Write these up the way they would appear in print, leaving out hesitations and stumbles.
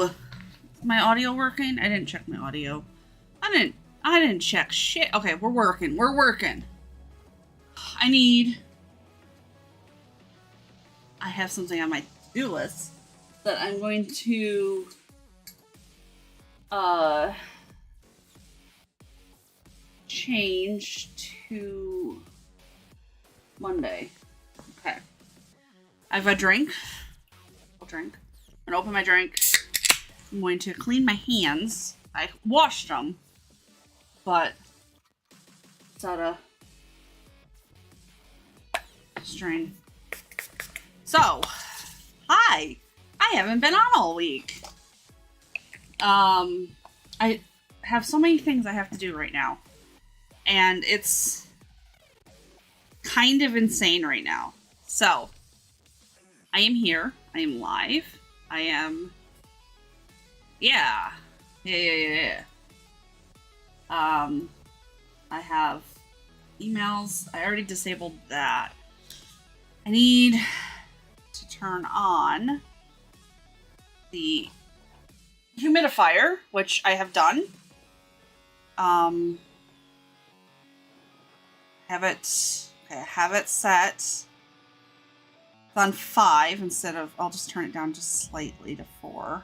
Is my audio working? I didn't check my audio. I didn't check shit. Okay, we're working. We're working. I have something on my to-do list that I'm going to change to Monday. Okay. I have a drink. I'll drink. I'm gonna open my drink. I'm going to clean my hands. I washed them, but it's out of strain. So, hi. I haven't been on all week. I have so many things I have to do right now. And it's kind of insane right now. So, I am here. I am live. I am... Yeah. I have emails. I already disabled that. I need to turn on the humidifier, which I have done. I have it set. It's on 5 instead of, I'll just turn it down just slightly to 4.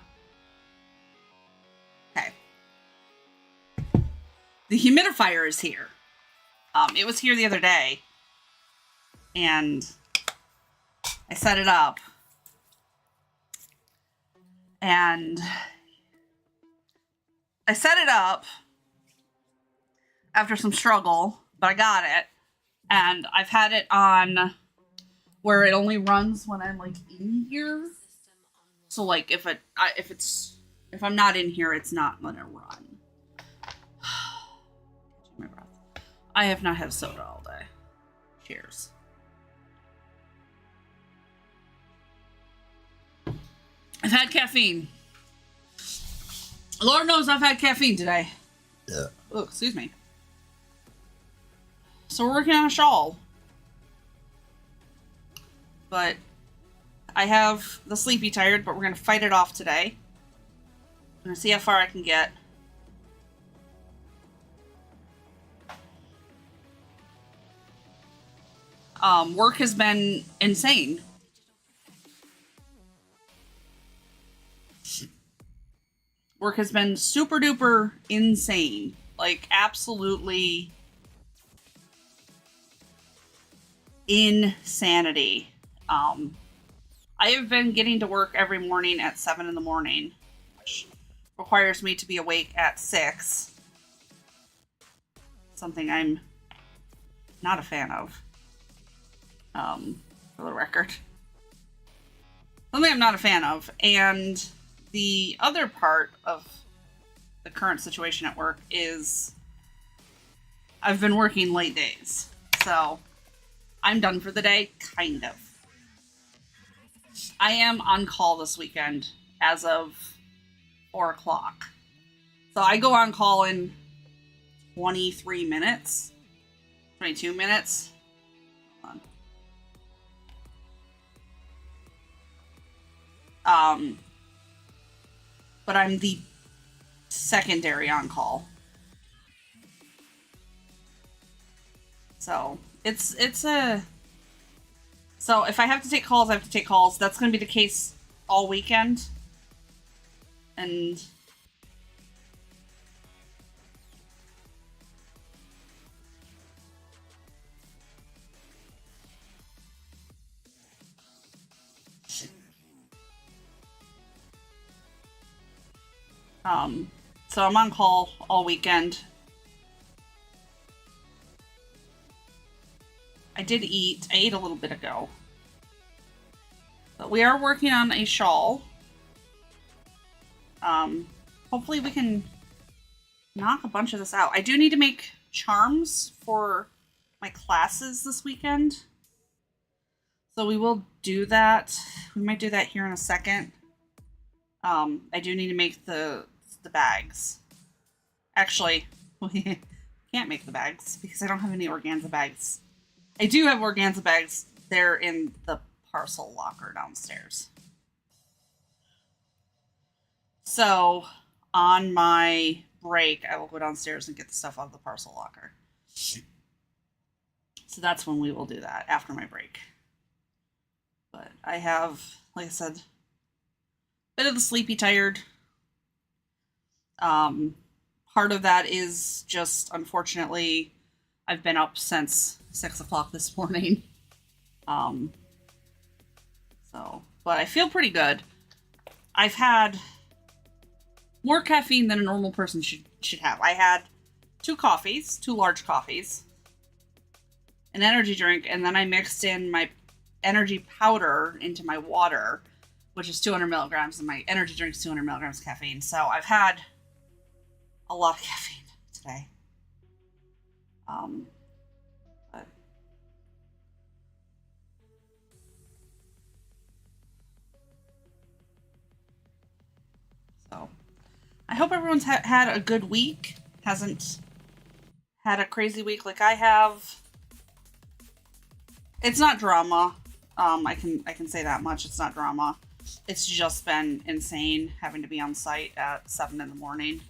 Okay. The humidifier is here. It was here the other day. And I set it up. And I set it up after some struggle, but I got it. And I've had it on where it only runs when I'm like in here. So like if I'm not in here, it's not gonna run. My breath. I have not had soda all day. Cheers. I've had caffeine. Lord knows I've had caffeine today. Yeah. Oh, excuse me. So we're working on a shawl. But I have the sleepy tired, but we're going to fight it off today. I'm going to see how far I can get. Work has been insane. Work has been super duper insane. Like, absolutely insanity. I have been getting to work every morning at 7 in the morning, which requires me to be awake at 6. Something I'm not a fan of. For the record. Something I'm not a fan of. And the other part of the current situation at work is I've been working late days. So I'm done for the day, kind of. I am on call this weekend as of 4 o'clock. So I go on call in 23 minutes. 22 minutes. Hold on. But I'm the secondary on call. So so if I have to take calls, I have to take calls. That's going to be the case all weekend. And so I'm on call all weekend. I did eat. I ate a little bit ago. But we are working on a shawl. Hopefully we can knock a bunch of this out. I do need to make charms for my classes this weekend. So we will do that. We might do that here in a second. I do need to make the bags. Actually, we can't make the bags because I don't have any organza bags. I do have organza bags. They're in the parcel locker downstairs. So on my break, I will go downstairs and get the stuff out of the parcel locker. So that's when we will do that, after my break. But I have, like I said, a bit of the sleepy tired. Part of that is just, unfortunately, I've been up since 6 o'clock this morning. But I feel pretty good. I've had more caffeine than a normal person should have. I had 2 large coffees, an energy drink, and then I mixed in my energy powder into my water, which is 200 milligrams, and my energy drink is 200 milligrams caffeine. So I've had a lot of caffeine today. But so I hope everyone's had a good week. Hasn't had a crazy week like I have. It's not drama. I can say that much. It's not drama. It's just been insane having to be on site at 7 in the morning.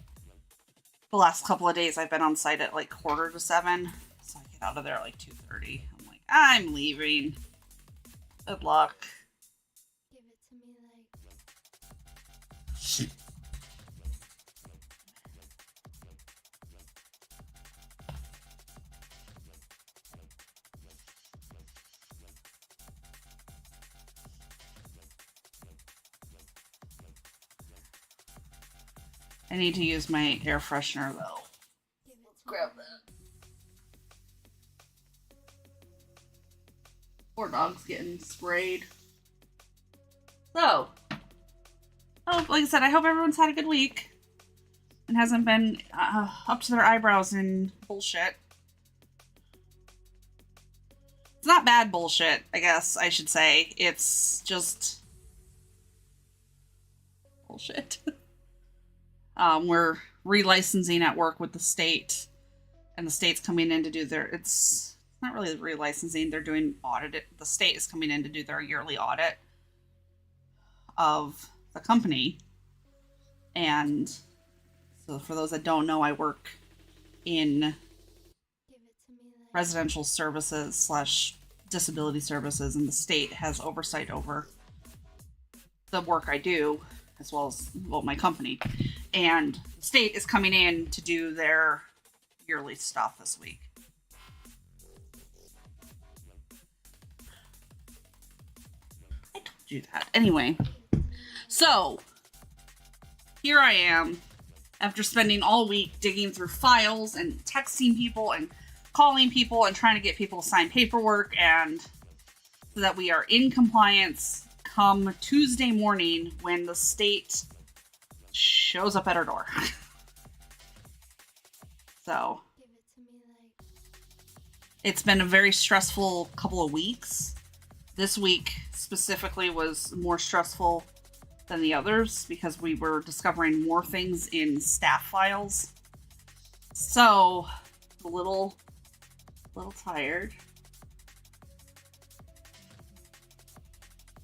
The last couple of days I've been on site at like 6:45, so I get out of there at like 2:30. I'm like, I'm leaving. Good luck. Give it to me like I need to use my air freshener though. Let's grab that. Poor dog's getting sprayed. So, like I said, I hope everyone's had a good week and hasn't been up to their eyebrows in bullshit. It's not bad bullshit, I guess I should say. It's just bullshit. We're relicensing at work with the state, and the state's coming in to do their, it's not really relicensing, they're doing audit. The state is coming in to do their yearly audit of the company. And so for those that don't know, I work in residential services / disability services, and the state has oversight over the work I do, as well as my company. And the state is coming in to do their yearly stuff this week. I told you that. Anyway, so here I am after spending all week digging through files and texting people and calling people and trying to get people to sign paperwork, and so that we are in compliance come Tuesday morning when the state shows up at our door. So it's been a very stressful couple of weeks. This week specifically was more stressful than the others because we were discovering more things in staff files. So a little tired,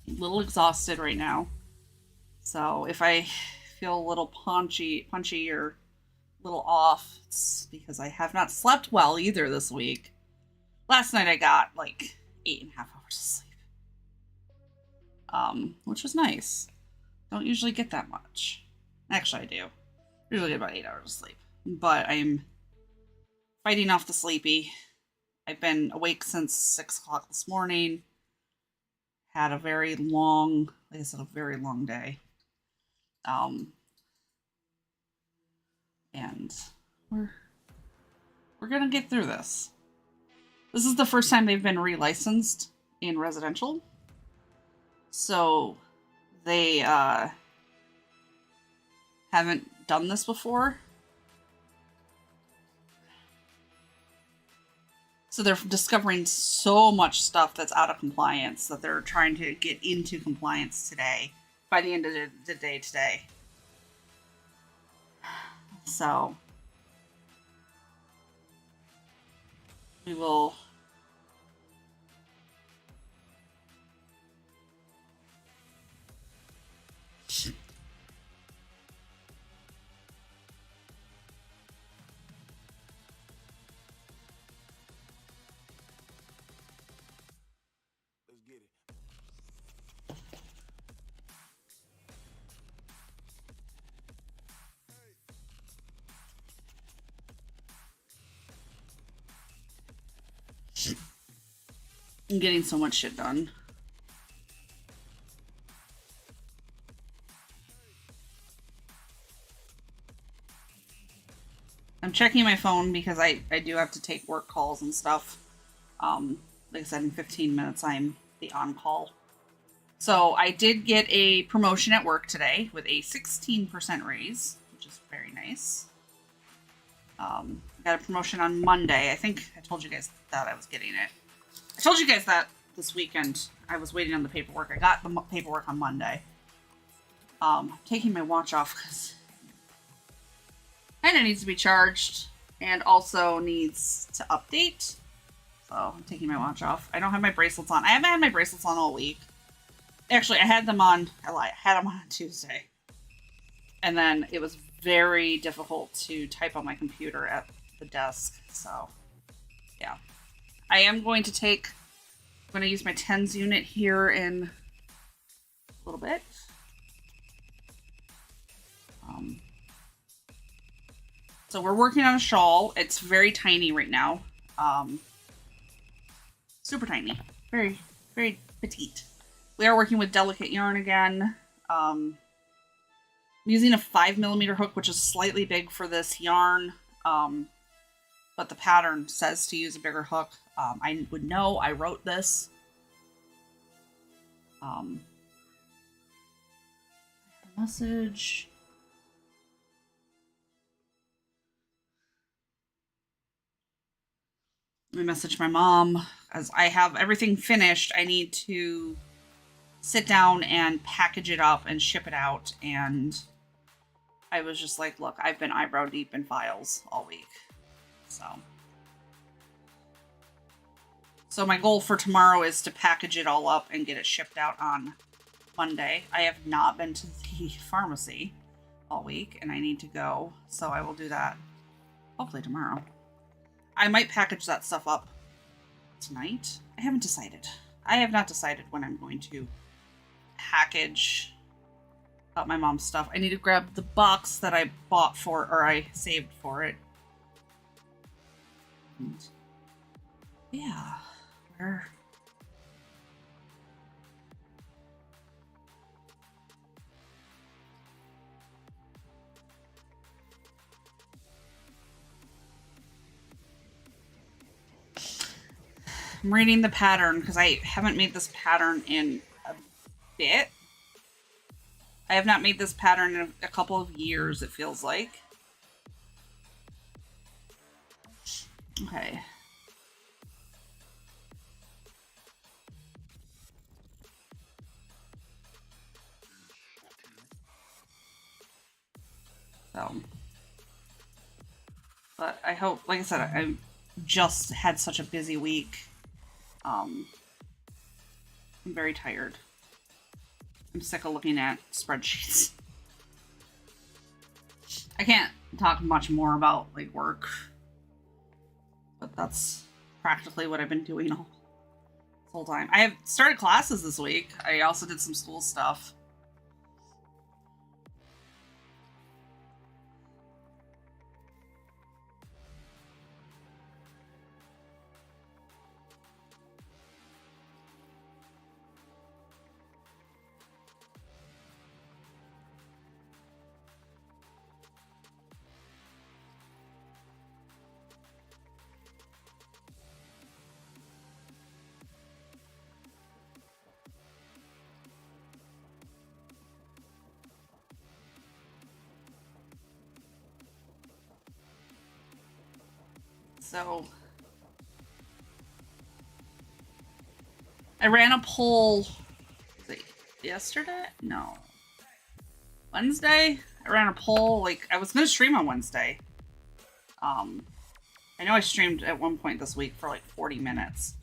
a little exhausted right now. So if I feel a little punchy or a little off, it's because I have not slept well either this week. Last night I got like 8.5 hours of sleep, which was nice. Don't usually get that much. Actually, I do. Usually get about 8 hours of sleep, but I'm fighting off the sleepy. I've been awake since 6 o'clock this morning. Had a very long, like I said, a very long day. And we're gonna get through this. This is the first time they've been relicensed in residential. So they haven't done this before. So they're discovering so much stuff that's out of compliance that they're trying to get into compliance today, by the end of the day today. So we will I'm getting so much shit done. I'm checking my phone because I do have to take work calls and stuff. Like I said, in 15 minutes, I'm the on-call. So I did get a promotion at work today with a 16% raise, which is very nice. Got a promotion on Monday. I think I told you guys that I was getting it. I told you guys that this weekend. I was waiting on the paperwork. I got the paperwork on Monday. I'm taking my watch off because and it needs to be charged and also needs to update. So I'm taking my watch off. I don't have my bracelets on. I haven't had my bracelets on all week. Actually, I had them on. I had them on Tuesday. And then it was very difficult to type on my computer at the desk. So, yeah. I am going to take... I'm going to use my tens unit here in a little bit. So we're working on a shawl. It's very tiny right now. Super tiny. Very, very petite. We are working with delicate yarn again. I'm using a 5mm hook, which is slightly big for this yarn. But the pattern says to use a bigger hook. I would know. I wrote this. Message. I messaged my mom. As I have everything finished, I need to sit down and package it up and ship it out. And I was just like, look, I've been eyebrow deep in files all week. So my goal for tomorrow is to package it all up and get it shipped out on Monday. I have not been to the pharmacy all week and I need to go. So I will do that hopefully tomorrow. I might package that stuff up tonight. I haven't decided. I have not decided when I'm going to package up my mom's stuff. I need to grab the box that I bought for, or I saved for it. And yeah, where... I'm reading the pattern because I haven't made this pattern in a bit. I have not made this pattern in a couple of years, it feels like. Okay. So. But I hope, like I said, I just had such a busy week. I'm very tired. I'm sick of looking at spreadsheets. I can't talk much more about like work, but that's practically what I've been doing all this whole time. I have started classes this week. I also did some school stuff. So I ran a poll, was it yesterday? No. Wednesday? I ran a poll, like, I was going to stream on Wednesday. I know I streamed at one point this week for like 40 minutes,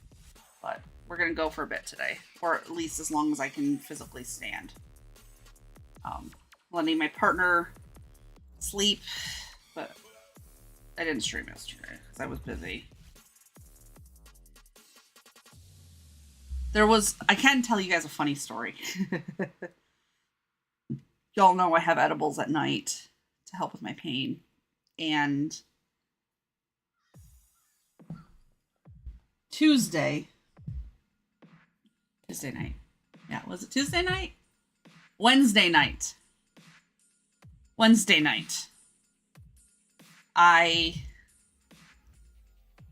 but we're going to go for a bit today, or at least as long as I can physically stand. Letting my partner sleep, but I didn't stream yesterday because I was busy. I can tell you guys a funny story. Y'all know I have edibles at night to help with my pain. And Tuesday, Tuesday night. Yeah, was it Tuesday night? Wednesday night. Wednesday night. I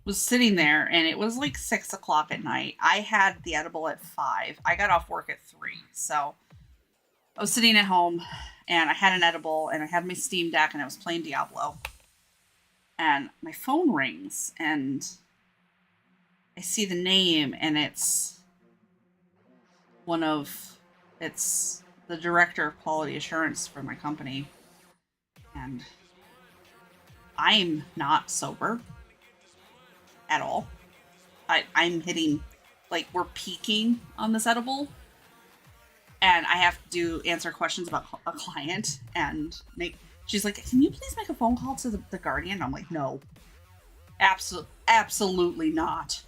was sitting there and it was like 6 o'clock at night. I had the edible at 5. I got off work at 3. So I was sitting at home and I had an edible and I had my Steam Deck and I was playing Diablo. And my phone rings and I see the name and it's the director of quality assurance for my company. And I'm not sober at all. I'm hitting, like, we're peaking on this edible. And I have to answer questions about a client and she's like, can you please make a phone call to the Guardian? I'm like, no. Absolutely not.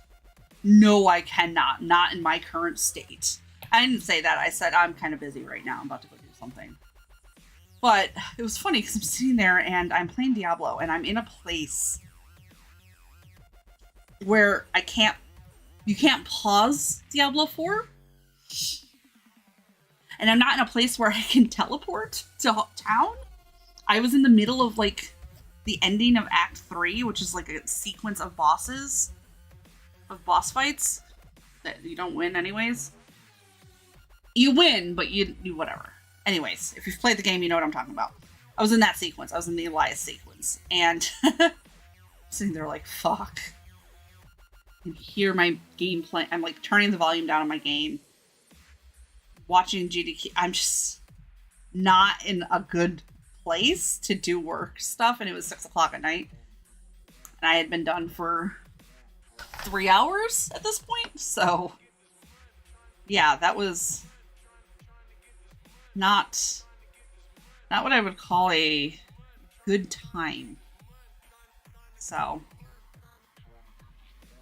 No, I cannot. Not in my current state. I didn't say that. I said, I'm kind of busy right now. I'm about to go do something. But it was funny because I'm sitting there and I'm playing Diablo and I'm in a place where you can't pause Diablo 4. And I'm not in a place where I can teleport to town. I was in the middle of like the ending of Act 3, which is like a sequence of boss fights that you don't win anyways. You win, but you whatever. Anyways, if you've played the game, you know what I'm talking about. I was in that sequence. I was in the Elias sequence. And sitting there like, fuck. You can hear my gameplay. I'm like turning the volume down on my game. Watching GDQ. I'm just not in a good place to do work stuff. And it was 6 o'clock at night. And I had been done for 3 hours at this point. So, yeah, that was not what I would call a good time. So,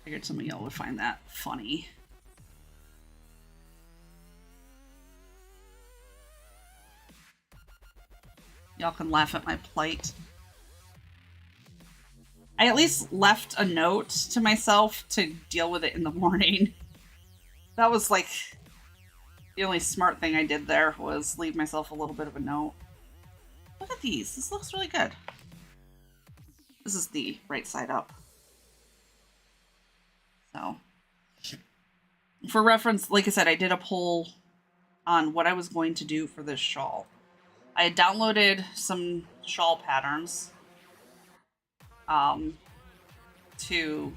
figured some of y'all would find that funny. Y'all can laugh at my plight. I at least left a note to myself to deal with it in the morning. That was like the only smart thing I did there was leave myself a little bit of a note. Look at these. This looks really good. This is the right side up. So, for reference, like I said, I did a poll on what I was going to do for this shawl. I had downloaded some shawl patterns to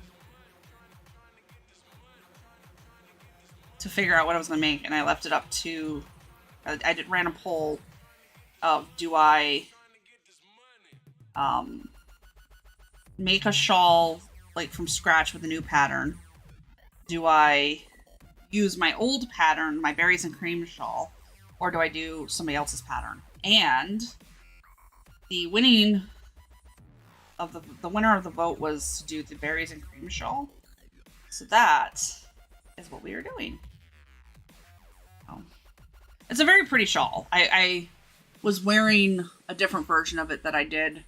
figure out what I was going to make, and I left it up to, ran a poll of, do I make a shawl like from scratch with a new pattern? Do I use my old pattern, my berries and cream shawl, or do I do somebody else's pattern? And the winner of the vote was to do the berries and cream shawl. So that is what we are doing. It's a very pretty shawl. I was wearing a different version of it that I did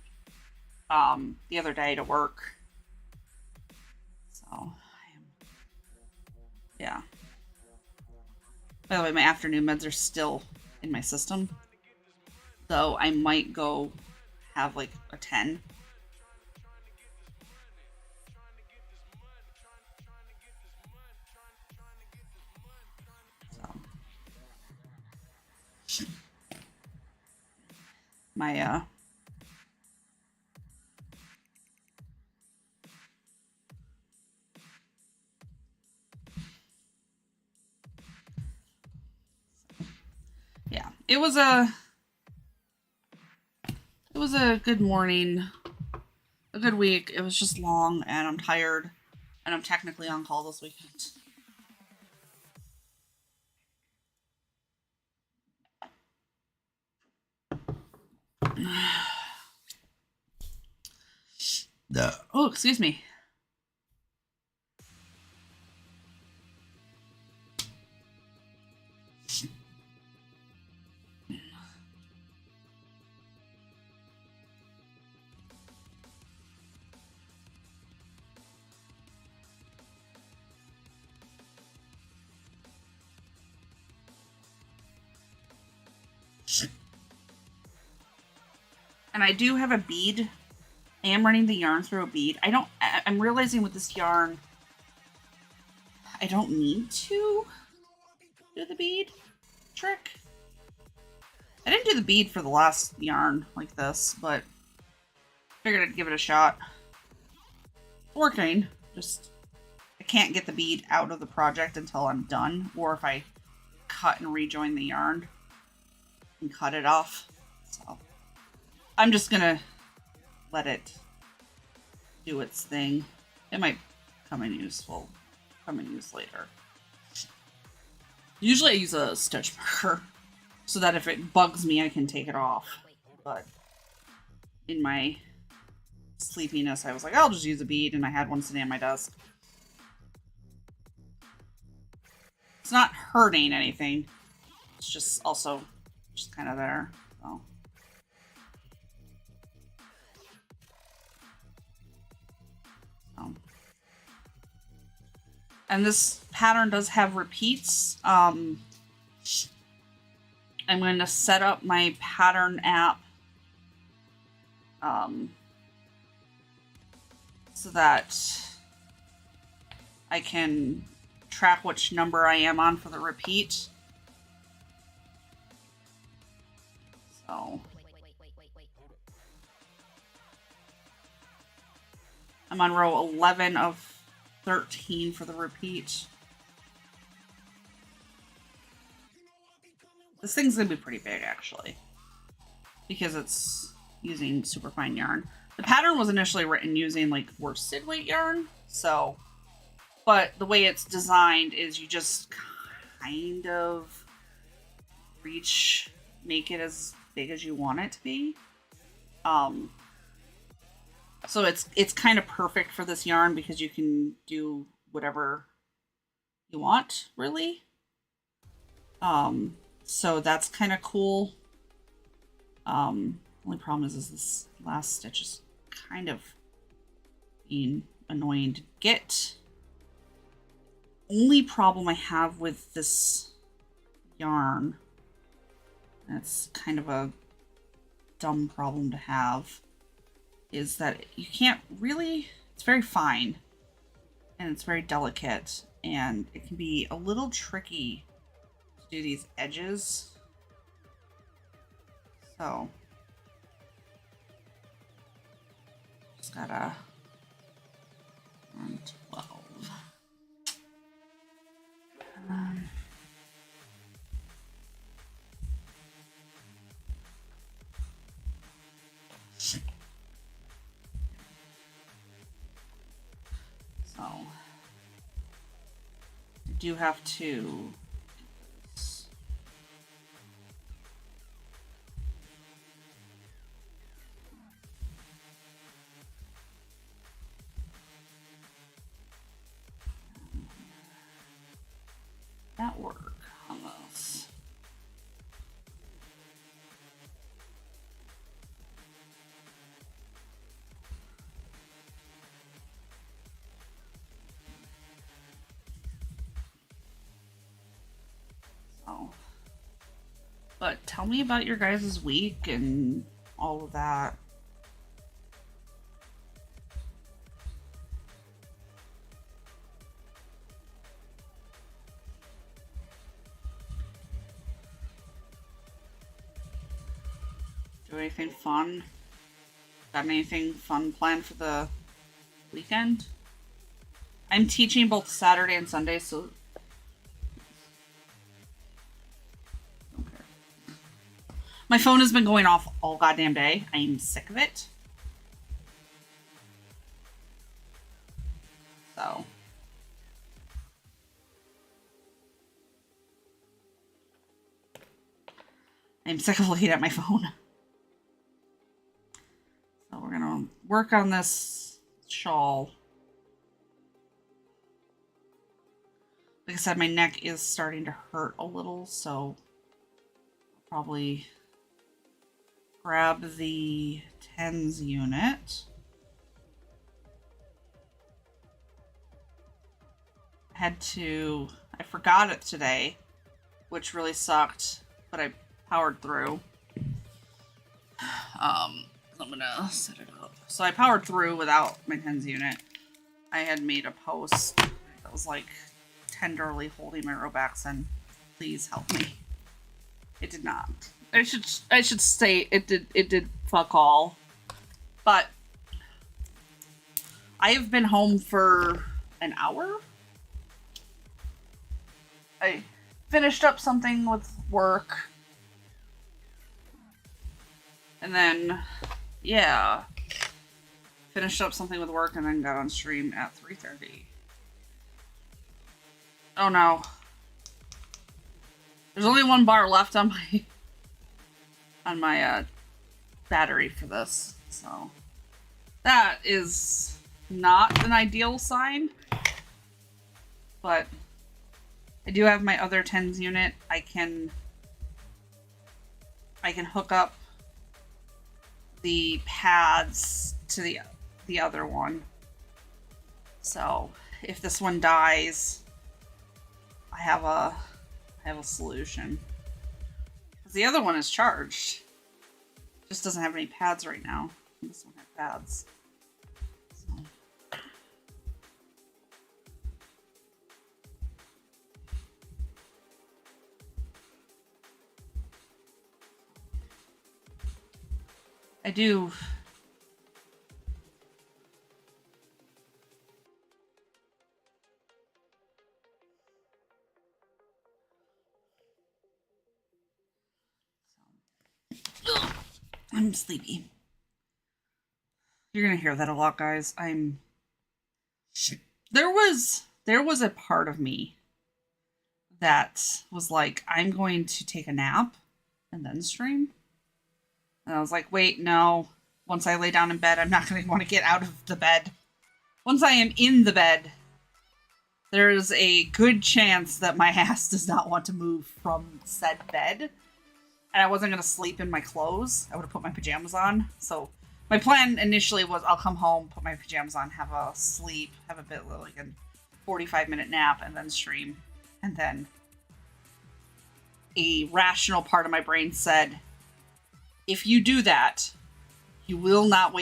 the other day to work. So, yeah. By the way, my afternoon meds are still in my system. So I might go have like a 10. So. My, yeah, it was a good morning, a good week. It was just long and I'm tired and I'm technically on call this weekend. Oh, excuse me. And I do have a bead. I am running the yarn through a bead. I'm realizing with this yarn, I don't need to do the bead trick. I didn't do the bead for the last yarn like this, but figured I'd give it a shot. It's working. Just, I can't get the bead out of the project until I'm done, or if I cut and rejoin the yarn and cut it off. So I'm just gonna let it do its thing. It might come in use later. Usually I use a stitch marker so that if it bugs me, I can take it off. But in my sleepiness, I was like, I'll just use a bead, and I had one sitting on my desk. It's not hurting anything. It's just also just kind of there. So. And this pattern does have repeats. I'm going to set up my pattern app so that I can track which number I am on for the repeat. So I'm on row 11 of 13 for the repeat. This thing's gonna be pretty big, actually, because it's using super fine yarn. The pattern was initially written using like worsted weight yarn, so, but the way it's designed is you just kind of make it as big as you want it to be. So it's kind of perfect for this yarn because you can do whatever you want, really. So that's kind of cool. Only problem is this last stitch is kind of being annoying to get. Only problem I have with this yarn, that's kind of a dumb problem to have, is that you can't really, it's very fine and it's very delicate, and it can be a little tricky to do these edges. So just gotta 12. So I do have to that work on this. So, but tell me about your guys' week and all of that. Do anything fun? Got anything fun planned for the weekend? I'm teaching both Saturday and Sunday, so okay. My phone has been going off all goddamn day. I'm sick of it. So I'm sick of looking at my phone. So we're gonna work on this shawl. Like I said, my neck is starting to hurt a little, so I'll probably grab the tens unit. I forgot it today, which really sucked, but I powered through. I'm gonna set it up. So I powered through without my tens unit. I had made a post that was like tenderly holding my Robaxen. Please help me. It did not. I should say it did fuck all. But I have been home for an hour. I finished up something with work. And then, yeah. Finished up something with work and then got on stream at 3:30. Oh no. There's only one bar left on my battery for this. So that is not an ideal sign. But I do have my other tens unit. I can hook up the pads to the other one. So if this one dies, I have a solution. 'Cause the other one is charged. Just doesn't have any pads right now. This one has pads. So. I do. I'm sleepy. You're gonna hear that a lot, guys. There was a part of me that was like, I'm going to take a nap and then stream. And I was like, wait, no. Once I lay down in bed, I'm not going to want to get out of the bed. Once I am in the bed, there's a good chance that my ass does not want to move from said bed. And I wasn't going to sleep in my clothes. I would have put my pajamas on. So my plan initially was I'll come home, put my pajamas on, have a sleep, have a bit like a 45-minute nap, and then stream. And then a rational part of my brain said, if you do that, you will not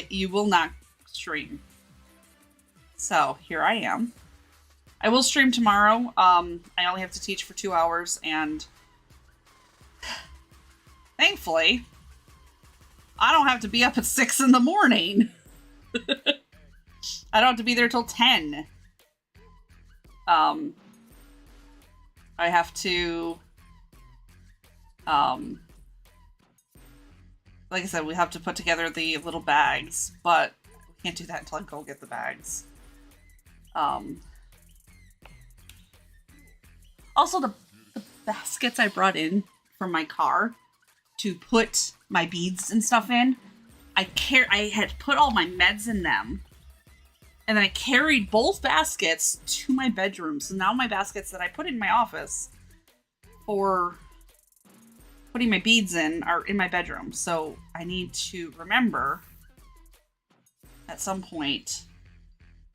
stream. So here I am. I will stream tomorrow. I only have to teach for 2 hours, and thankfully, I don't have to be up at 6 in the morning. I don't have to be there till 10. I have to, like I said, we have to put together the little bags, but we can't do that until I go get the bags. Also, the baskets I brought in from my car to put my beads and stuff in, I had put all my meds in them, and then I carried both baskets to my bedroom. So now my baskets that I put in my office for putting my beads in are in my bedroom. So I need to remember at some point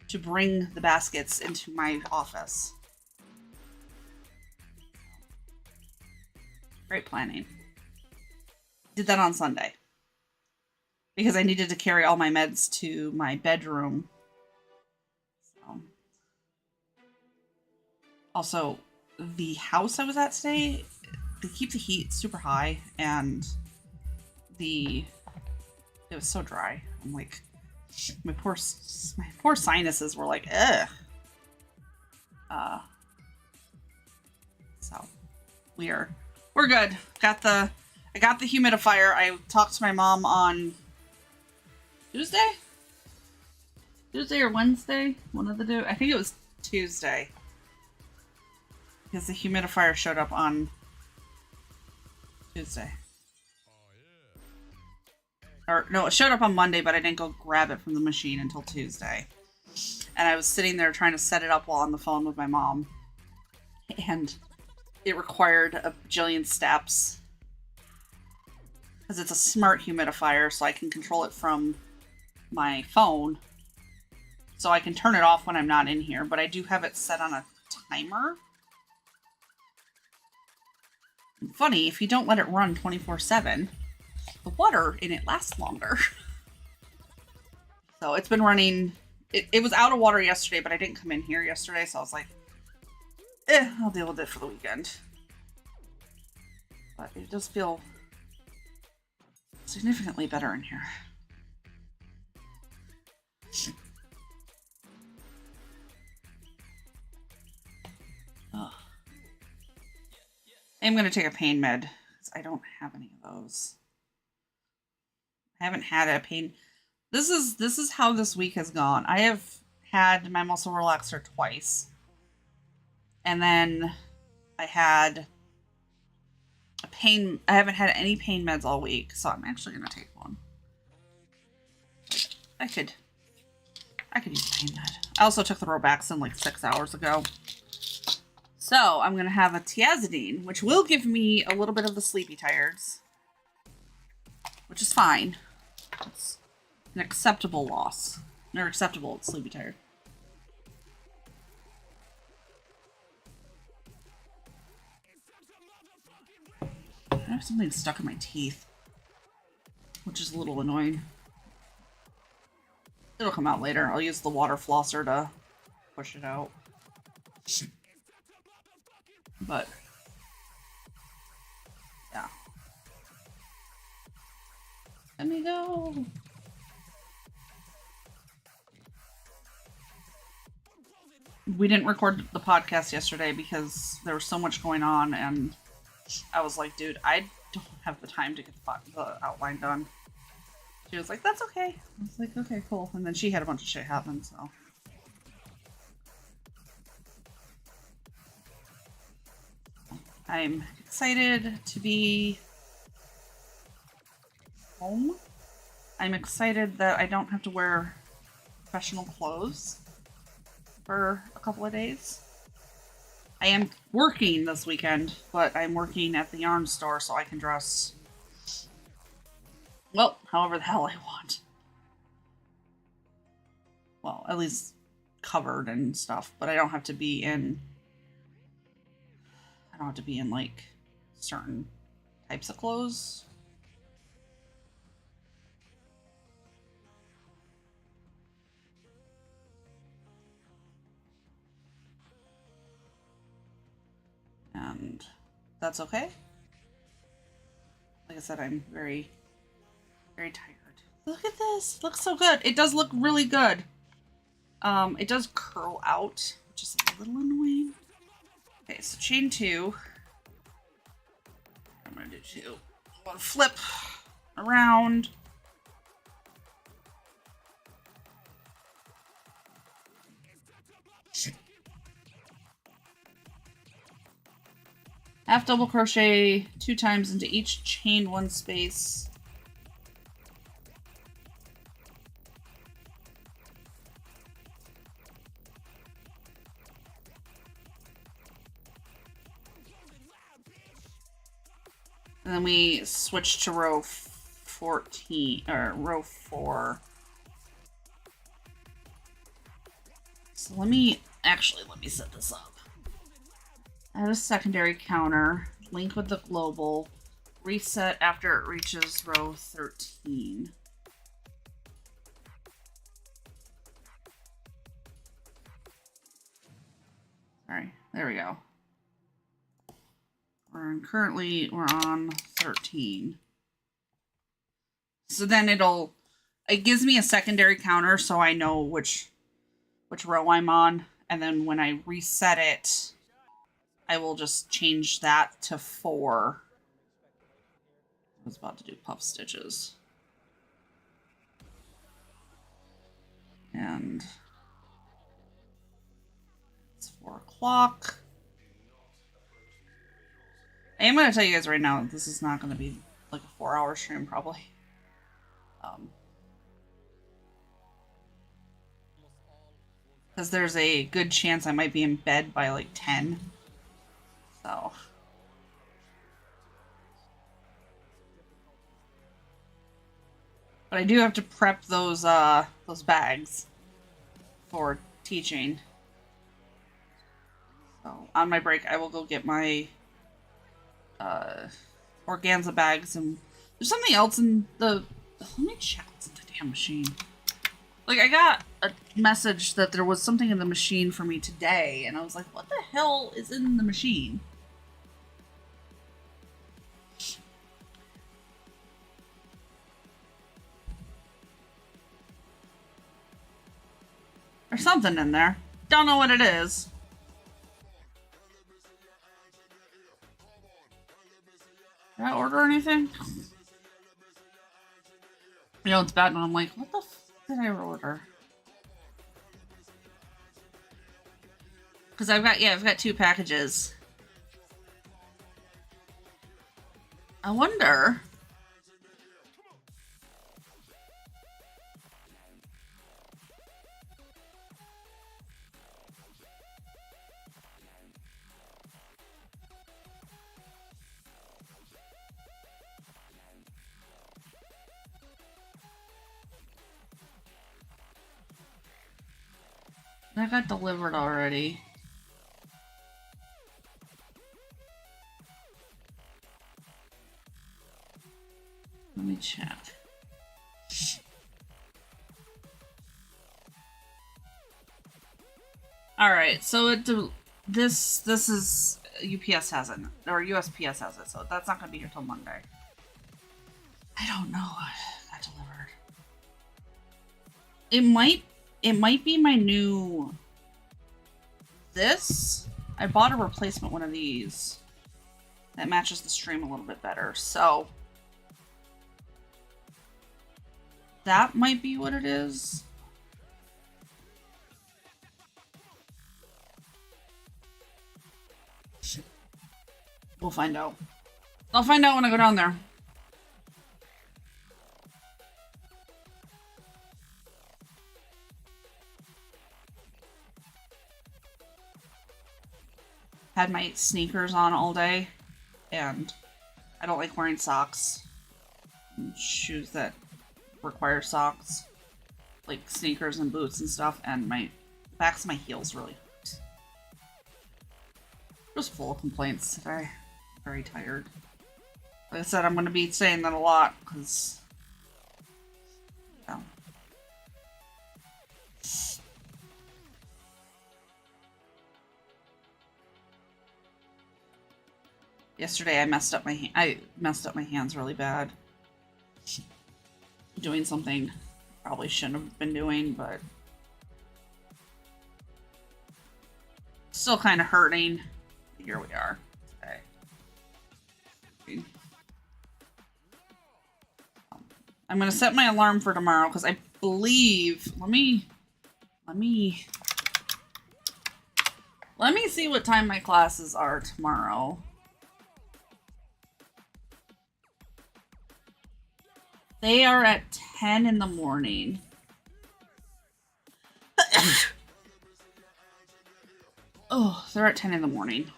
to bring the baskets into my office. Great planning. Did that on Sunday because I needed to carry all my meds to my bedroom. So. Also, the house I was at today, they keep the heat super high, and it was so dry. I'm like, my poor sinuses were like, ugh. So we're good. I got the humidifier. I talked to my mom on Tuesday or Wednesday. One of the two. I think it was Tuesday. Because the humidifier showed up on Tuesday. Or no, it showed up on Monday, but I didn't go grab it from the machine until Tuesday. And I was sitting there trying to set it up while on the phone with my mom. And it required a bajillion steps. Because it's a smart humidifier, so I can control it from my phone. So I can turn it off when I'm not in here, but I do have it set on a timer. And funny, if you don't let it run 24/7, the water in it lasts longer. So it's been running. It was out of water yesterday, but I didn't come in here yesterday, so I was like, I'll deal with it for the weekend. But it does feel significantly better in here. Ugh. I'm going to take a pain med because I don't have any of those. I haven't had a pain. This is how this week has gone. I have had my muscle relaxer twice. And then I had a pain. I haven't had any pain meds all week, so I'm actually going to take one. I could use a pain med. I also took the Robaxin like 6 hours ago. So I'm going to have a tiazidine, which will give me a little bit of the sleepy tired's, which is fine. It's an acceptable loss. Or acceptable sleepy tired. I have something stuck in my teeth, which is a little annoying. It'll come out later. I'll use the water flosser to push it out. But yeah. Let me go. We didn't record the podcast yesterday because there was so much going on, and I was like, dude, I don't have the time to get the outline done. She was like, that's okay. I was like, okay, cool. And then she had a bunch of shit happen, so. I'm excited to be home. I'm excited that I don't have to wear professional clothes for a couple of days. I am working this weekend, but I'm working at the yarn store, so I can dress, well, however the hell I want. Well, at least covered and stuff, but I don't have to be in like certain types of clothes. And that's okay. Like I said, I'm very, very tired. Look at this. It looks so good. It does look really good. It does curl out, which is a little annoying. Okay, so chain 2. I'm gonna do 2. I'm gonna flip around. Half double crochet 2 times into each chain 1 space. And then we switch to row 14, or row 4. So let me set this up. Add a secondary counter, link with the global, reset after it reaches row 13. Sorry, there we go. Currently we're on 13. So then it gives me a secondary counter so I know which row I'm on, and then when I reset it, I will just change that to 4. I was about to do puff stitches. And it's 4 o'clock. I am going to tell you guys right now, this is not going to be like a 4-hour stream, probably. Because there's a good chance I might be in bed by like 10. So. But I do have to prep those bags for teaching. So on my break, I will go get my organza bags, and there's something else in the. Let me check what's in the damn machine. Like, I got a message that there was something in the machine for me today, and I was like, what the hell is in the machine? There's something in there. Don't know what it is. Did I order anything? You know, it's bad when I'm like, what the f did I order? Because I've got 2 packages. I wonder. That got delivered already. Let me check. All right, so this is UPS has it, or USPS has it, so that's not gonna be here till Monday. I don't know. Got delivered. It might be my new. This I bought a replacement one of these that matches the stream a little bit better, so that might be what it is. We'll find out. I'll find out when I go down there. Had my sneakers on all day, and I don't like wearing socks. Shoes that require socks, like sneakers and boots and stuff, and my backs of my heels really hurt. Just full of complaints today. Very tired. Like I said, I'm going to be saying that a lot because, yeah. Yesterday I messed up my hands really bad. Doing something probably shouldn't have been doing, but still kind of hurting. Here we are. Okay. I'm gonna set my alarm for tomorrow because I believe. Let me see what time my classes are tomorrow. They are at 10 in the morning. Oh, they're at 10 in the morning.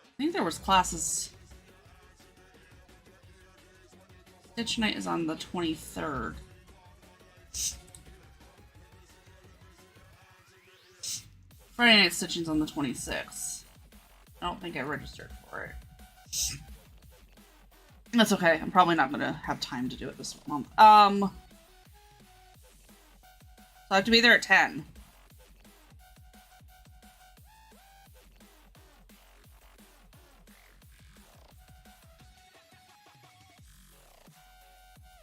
I think there was classes. Stitch night is on the 23rd. Friday night stitching's on the 26th. I don't think I registered for it. That's okay. I'm probably not gonna have time to do it this month. So I have to be there at 10.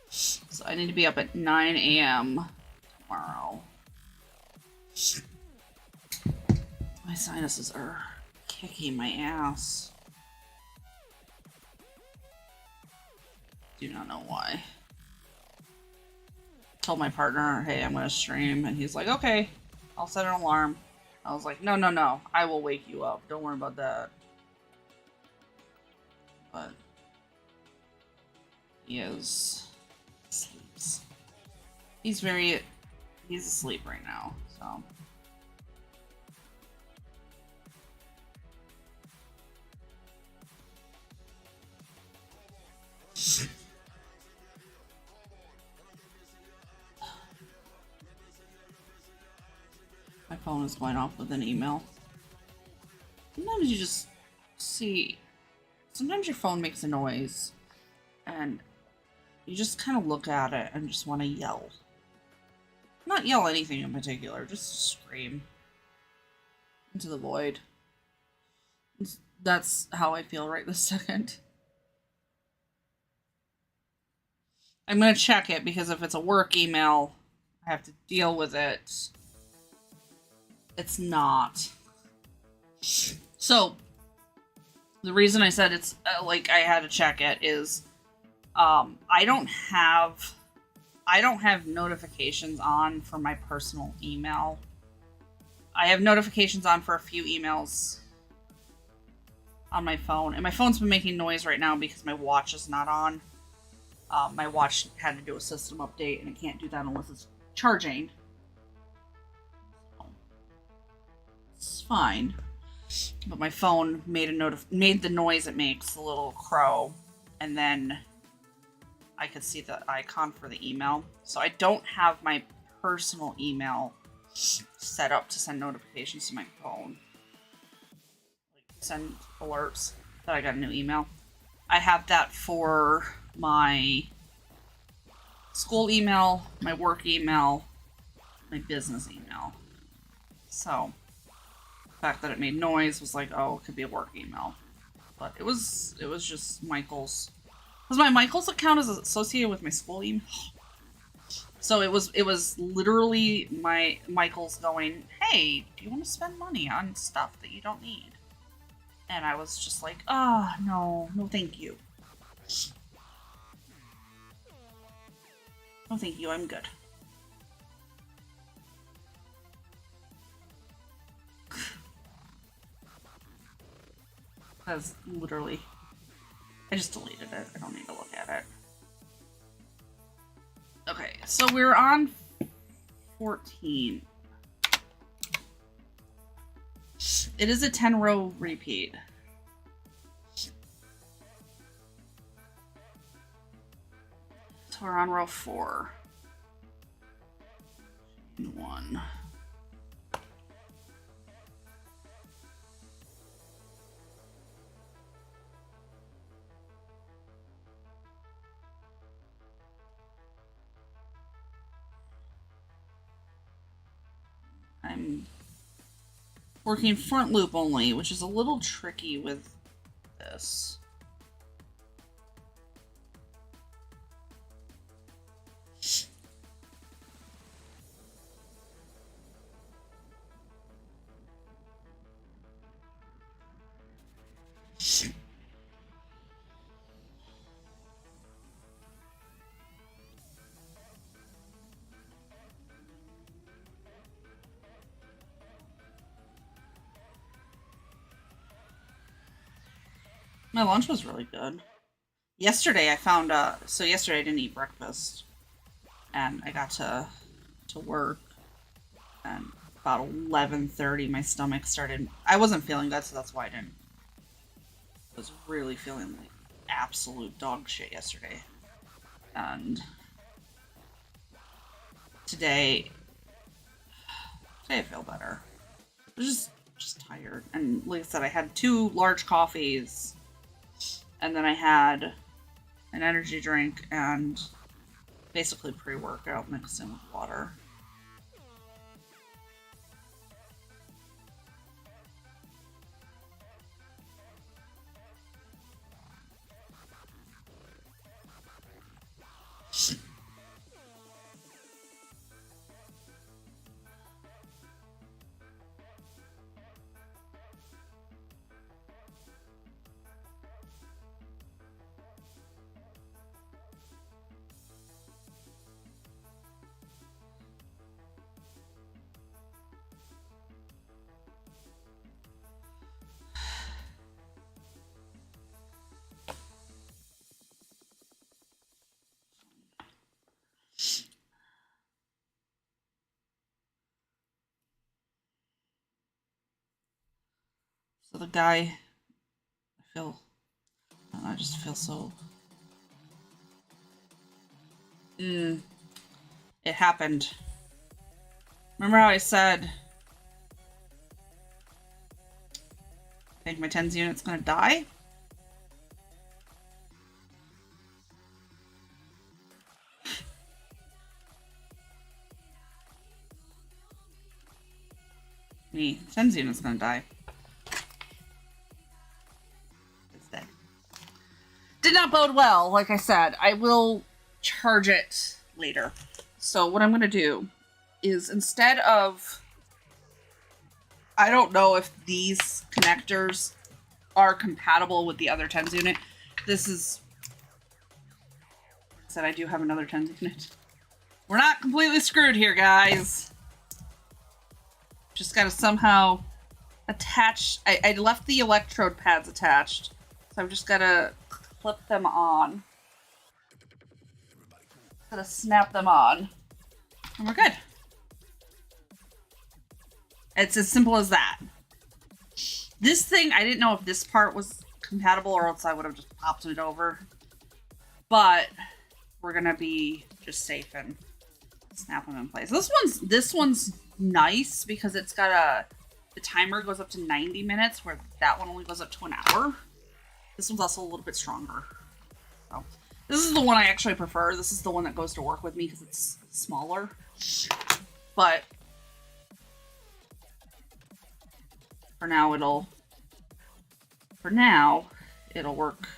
So I need to be up at 9 a.m. tomorrow. My sinuses are kicking my ass. Do not know why. Told my partner, hey, I'm gonna stream, and he's like, okay, I'll set an alarm. I was like, no, I will wake you up. Don't worry about that. But he sleeps. He's asleep right now, so. My phone is going off with an email. Sometimes you just see... Sometimes your phone makes a noise. And you just kind of look at it and just want to yell. Not yell anything in particular, just scream into the void. That's how I feel right this second. I'm going to check it because if it's a work email, I have to deal with it. It's not. So, the reason I said it's like I had to check it is I don't have notifications on for my personal email. I have notifications on for a few emails on my phone, and my phone's been making noise right now because my watch is not on. My watch had to do a system update, and it can't do that unless it's charging. So, it's fine. But my phone made the noise it makes, the little crow, and then I could see the icon for the email. So I don't have my personal email set up to send notifications to my phone. Like send alerts that I got a new email. I have that for my school email, my work email, my business email. So the fact that it made noise was like, oh, it could be a work email. But it was just Michael's. Because my Michael's account is associated with my school email. So it was literally my Michael's going, hey, do you want to spend money on stuff that you don't need? And I was just like, no, thank you. No, thank you, I'm good. That's literally... I just deleted it. I don't need to look at it. Okay, so we're on 14. It is a 10-row repeat. So we're on row 4. 1. I'm working front loop only, which is a little tricky with this. My lunch was really good. Yesterday I found so yesterday I didn't eat breakfast. And I got to work, and about 11:30 my stomach started, I wasn't feeling good, so that's why I didn't. I was really feeling like absolute dog shit yesterday. And today I feel better. I was just tired. And like I said, I had 2 large coffees, and then I had an energy drink and basically pre-workout mixed in with water. So the guy, I just feel so... It happened. Remember how I said I think my TENS unit's gonna die? Me. Sen's unit's gonna die. It's dead. Did not bode well, like I said. I will charge it later. So what I'm gonna do is instead of... I don't know if these connectors are compatible with the other 10s unit. This is... Like I said, I do have another 10s unit. We're not completely screwed here, guys. Just gotta somehow attach... I left the electrode pads attached. So I've just gotta clip them on. Gotta snap them on. And we're good. It's as simple as that. This thing, I didn't know if this part was compatible or else I would have just popped it over. But we're gonna be just safe and snap them in place. This one's nice because it's got the timer goes up to 90 minutes where that one only goes up to an hour. This one's also a little bit stronger. So this is the one I actually prefer. This is the one that goes to work with me because it's smaller. But for now it'll work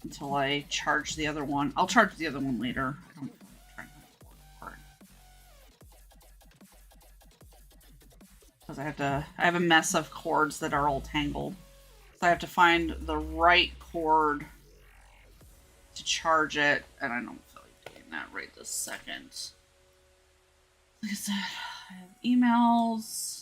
until I charge the other one. I'll charge the other one later. I don't try because I have a mess of cords that are all tangled. So I have to find the right cord to charge it, and I don't feel like doing that right this second. Like I said, I have emails.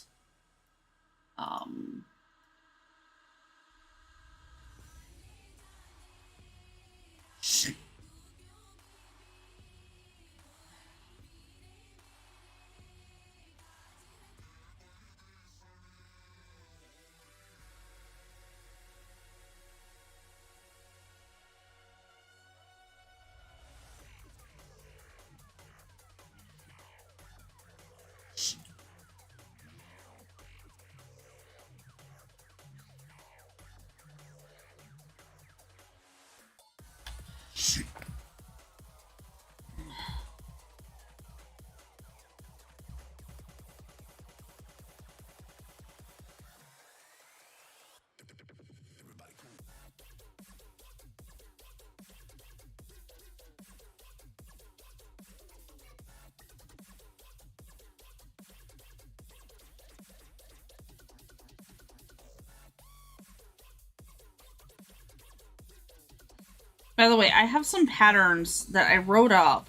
By the way, I have some patterns that I wrote up.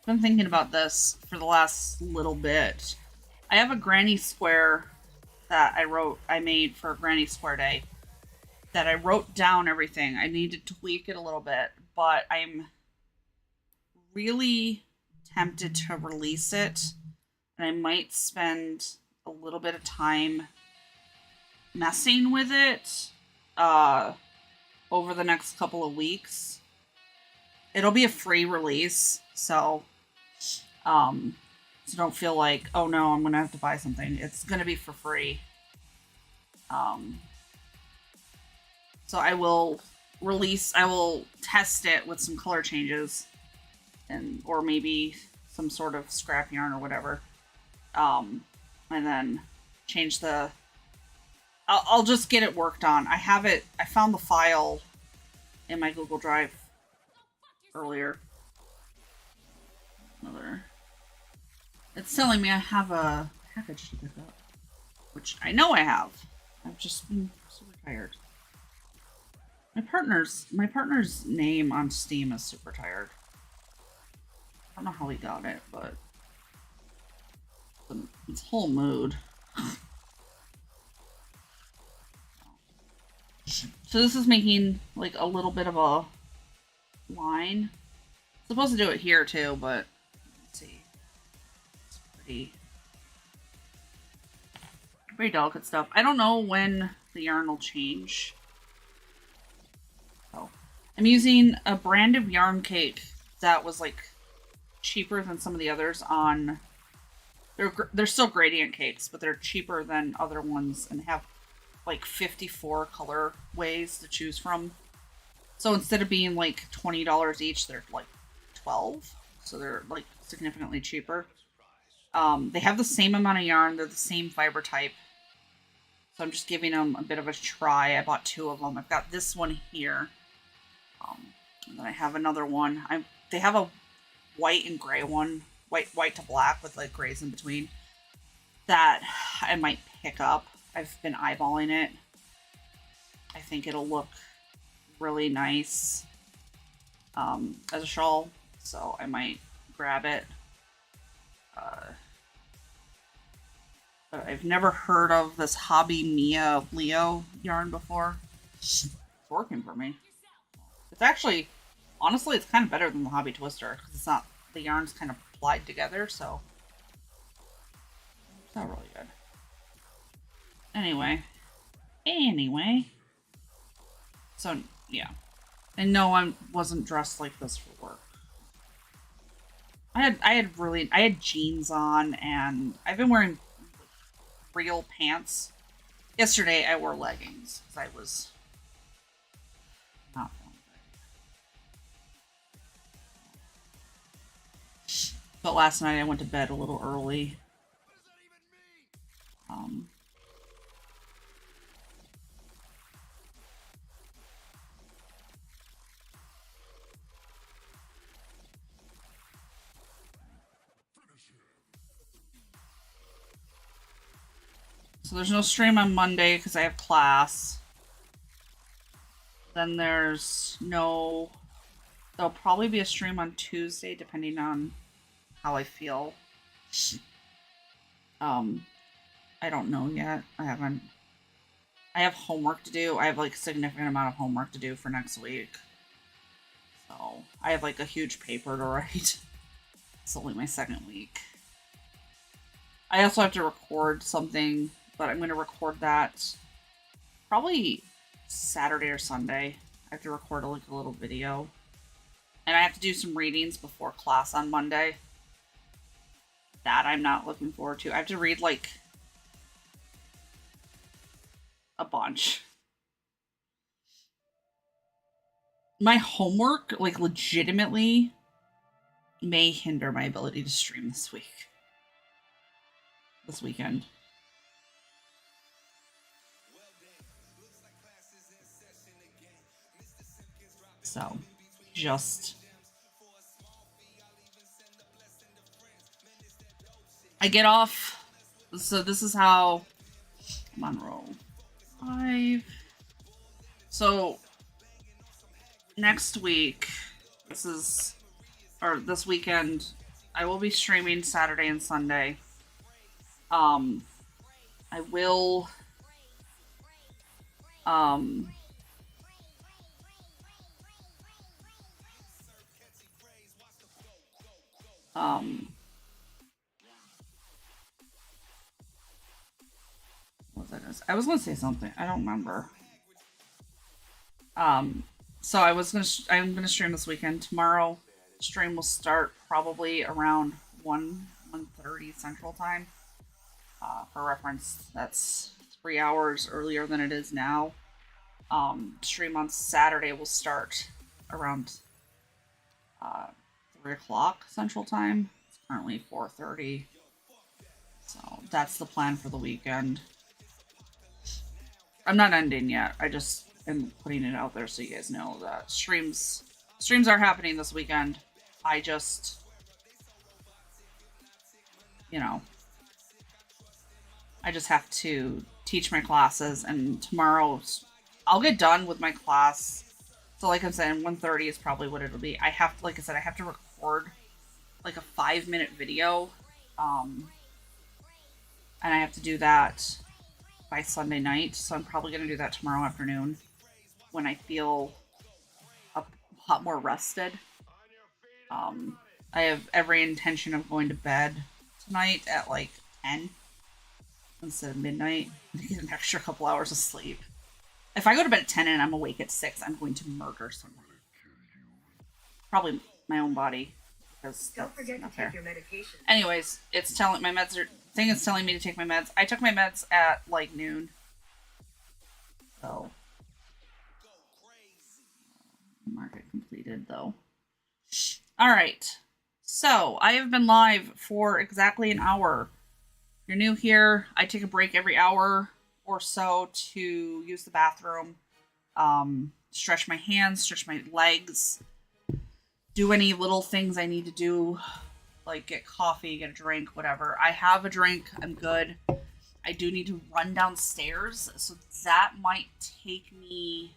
I've been thinking about this for the last little bit. I have a granny square that I made for Granny Square Day. That I wrote down everything. I need to tweak it a little bit, but I'm really tempted to release it. And I might spend a little bit of time messing with it. Over the next couple of weeks. It'll be a free release, so don't feel like, oh no, I'm gonna have to buy something. It's gonna be for free. So I will test it with some color changes or maybe some sort of scrap yarn or whatever. And then change I'll just get it worked on. I found the file in my Google Drive earlier. It's telling me I have a package to pick up, which I know I have. I've just been super tired. My partner's name on Steam is Super Tired. I don't know how he got it, but it's whole mood. So this is making like a little bit of a line. I'm supposed to do it here too, but let's see. It's pretty delicate stuff. I don't know when the yarn will change. Oh, I'm using a brand of yarn cake that was like cheaper than some of the others on. They're still gradient cakes, but they're cheaper than other ones and have like 54 color ways to choose from. So instead of being like $20 each, they're like $12. So they're like significantly cheaper. They have the same amount of yarn. They're the same fiber type. So I'm just giving them a bit of a try. I bought 2 of them. I've got this one here. And then I have another one. They have a white and gray one. White to black with like grays in between. That I might pick up. I've been eyeballing it. I think it'll look really nice as a shawl. So I might grab it. I've never heard of this Hobby Mia Leo yarn before. It's working for me. It's actually, honestly, it's kind of better than the Hobby Twister because it's not, the yarn's kind of plied together, so it's not really good. Anyway, so yeah, and no, I wasn't dressed like this for work. I had jeans on, and I've been wearing real pants. Yesterday I wore leggings because I was not feeling great. But last night I went to bed a little early. So there's no stream on Monday because I have class. Then there's no... There'll probably be a stream on Tuesday depending on how I feel. I don't know yet. I have homework to do. I have like a significant amount of homework to do for next week. So I have like a huge paper to write. It's only my second week. I also have to record something, but I'm going to record that probably Saturday or Sunday. I have to record a little video. And I have to do some readings before class on Monday. That I'm not looking forward to. I have to read like a bunch. My homework, like, legitimately may hinder my ability to stream this weekend. So, just... I get off... So this is how... I'm on roll 5. So, next week, this weekend, I will be streaming Saturday and Sunday. I will... what was I gonna say? I was gonna say something. I don't remember. So I'm gonna stream this weekend. Tomorrow, stream will start probably around 1:30 Central Time. For reference, that's 3 hours earlier than it is now. Stream on Saturday will start around 3 o'clock Central Time. It's currently 4:30. So that's the plan for the weekend. I'm not ending yet. I just am putting it out there so you guys know that streams are happening this weekend. I just, I just have to teach my classes, and tomorrow I'll get done with my class. So like I'm saying, 1:30 is probably what it'll be. I have to record like a 5-minute video. And I have to do that by Sunday night. So I'm probably going to do that tomorrow afternoon when I feel a lot more rested. I have every intention of going to bed tonight at like 10 instead of midnight to get an extra couple hours of sleep. If I go to bed at 10 and I'm awake at 6, I'm going to murder someone. Probably my own body. Because don't forget to take your medication. Anyways, it's telling me to take my meds. I took my meds at like noon. So market completed though. Alright. So, I have been live for exactly an hour. If you're new here, I take a break every hour or so to use the bathroom, stretch my hands, stretch my legs, do any little things I need to do, like get coffee, get a drink, whatever. I have a drink, I'm good. I do need to run downstairs, so that might take me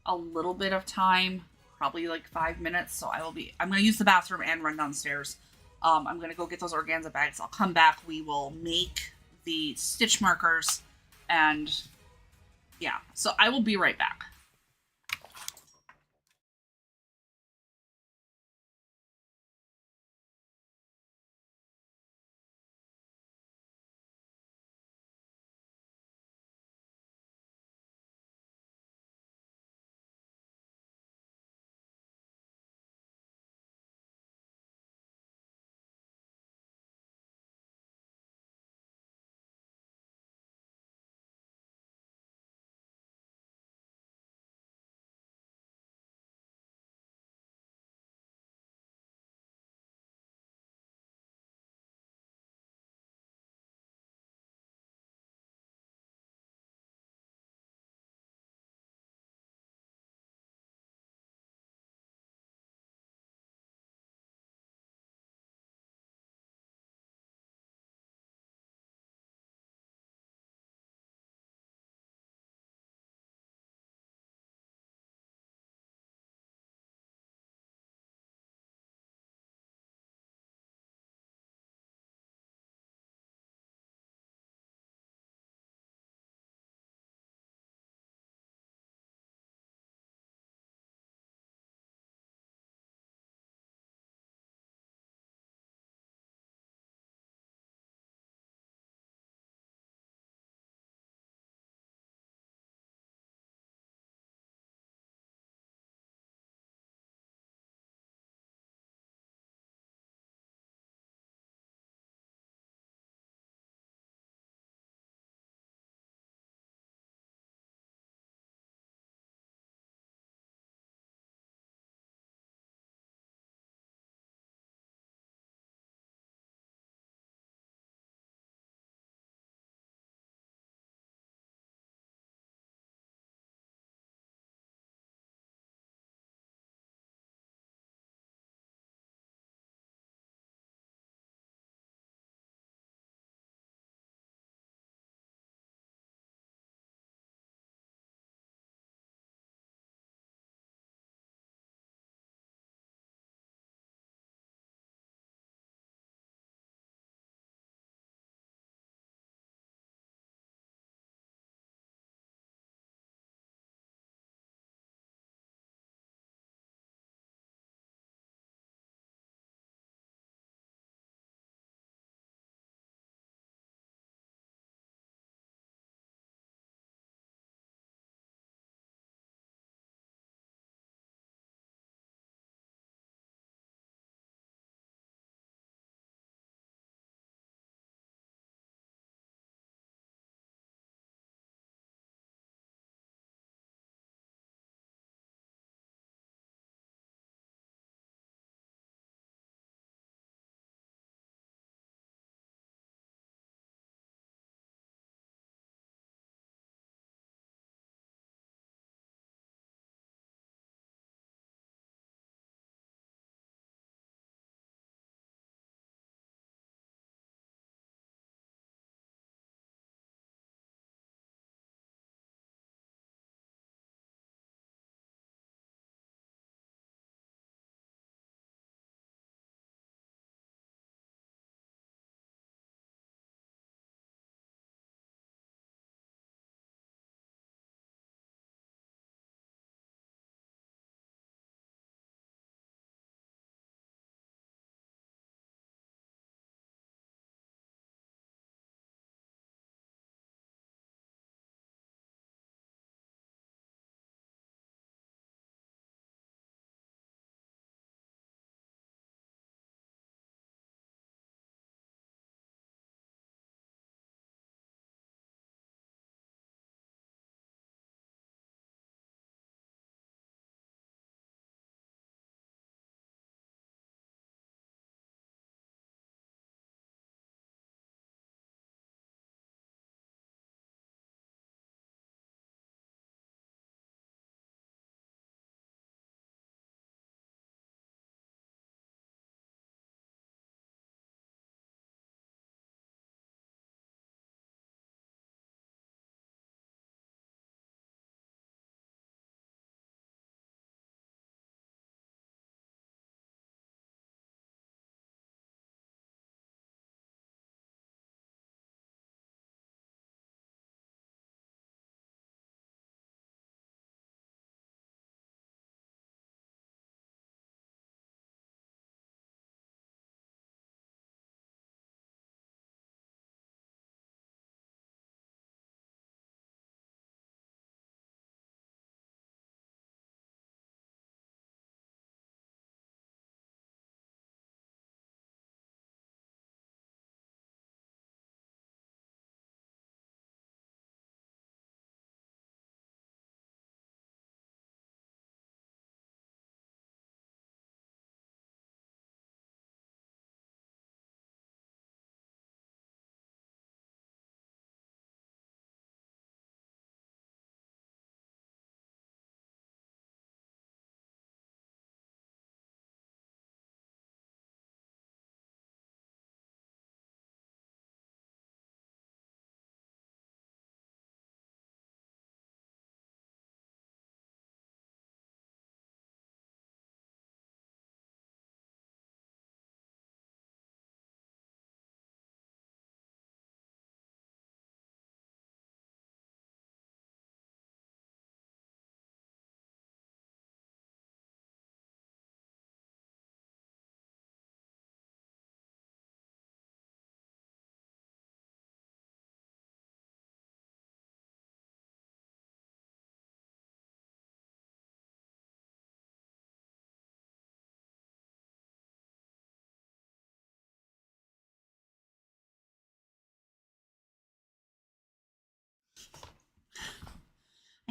a little bit of time, probably like 5 minutes. So I'm going to use the bathroom and run downstairs. I'm going to go get those organza bags. I'll come back. We will make the stitch markers, and yeah, so I will be right back.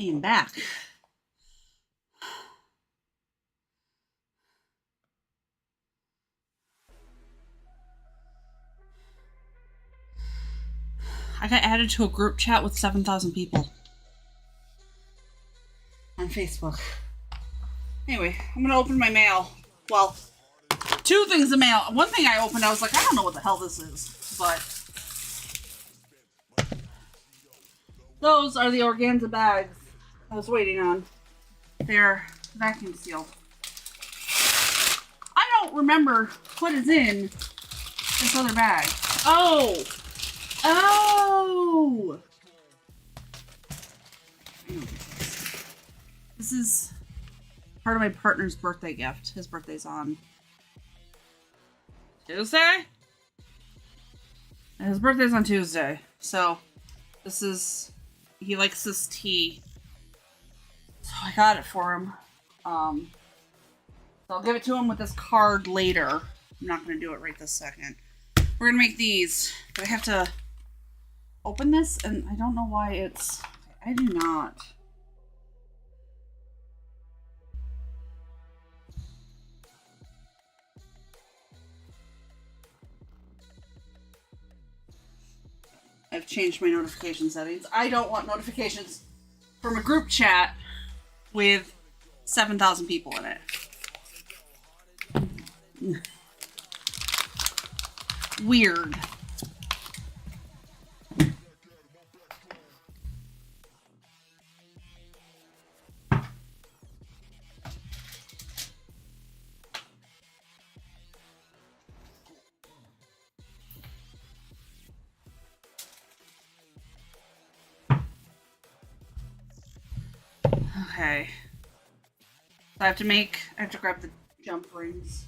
I am back. I got added to a group chat with 7,000 people on Facebook. Anyway, I'm gonna open my mail. Well, two things of mail. One thing I opened, I was like, I don't know what the hell this is, but those are the organza bags I was waiting on. They're vacuum sealed. I don't remember what is in this other bag. Oh! Oh! This is part of my partner's birthday gift. His birthday's on Tuesday? His birthday's on Tuesday. So, this is... He likes this tea. So I got it for him. So I'll give it to him with this card later. I'm not going to do it right this second. We're going to make these. But I have to open this, and I don't know why it's... I do not. I've changed my notification settings. I don't want notifications from a group chat with 7,000 people in it. Weird. Okay. So I have to grab the jump rings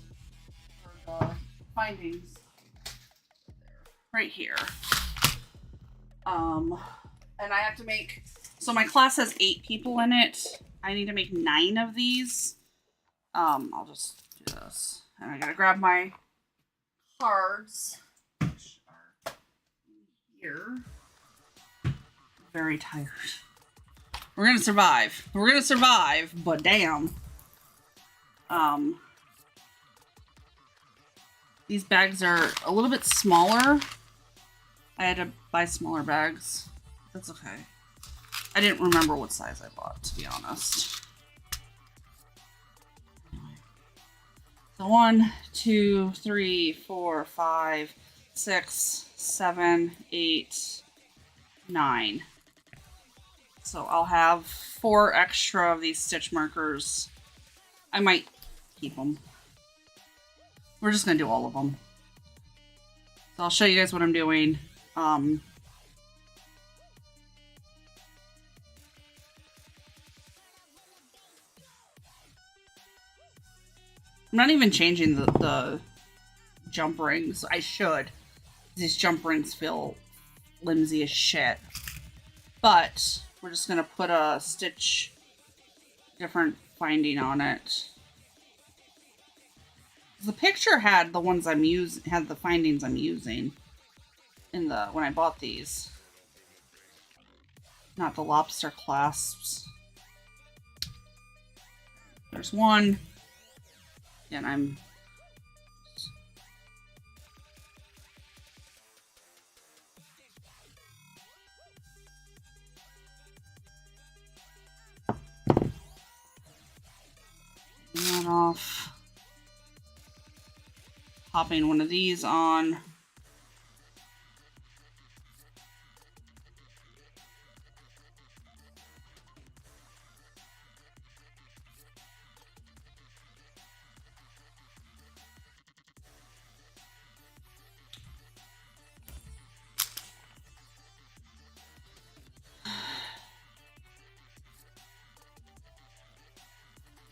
for the findings. Right here. And I have to make, so my class has 8 people in it. I need to make 9 of these. I'll just do this. And I gotta grab my cards, which are here. Very tired. We're gonna survive. We're gonna survive, but damn. These bags are a little bit smaller. I had to buy smaller bags. That's okay. I didn't remember what size I bought, to be honest. So 1, 2, 3, 4, 5, 6, 7, 8, 9. So I'll have 4 extra of these stitch markers. I might keep them. We're just gonna do all of them. So I'll show you guys what I'm doing. I'm not even changing the jump rings. I should. These jump rings feel flimsy as shit. But we're just gonna put a stitch different finding on it. The picture had the ones I'm using, had the findings I'm using in the when I bought these. Not the lobster clasps. There's one. And I'm that off. Popping one of these on.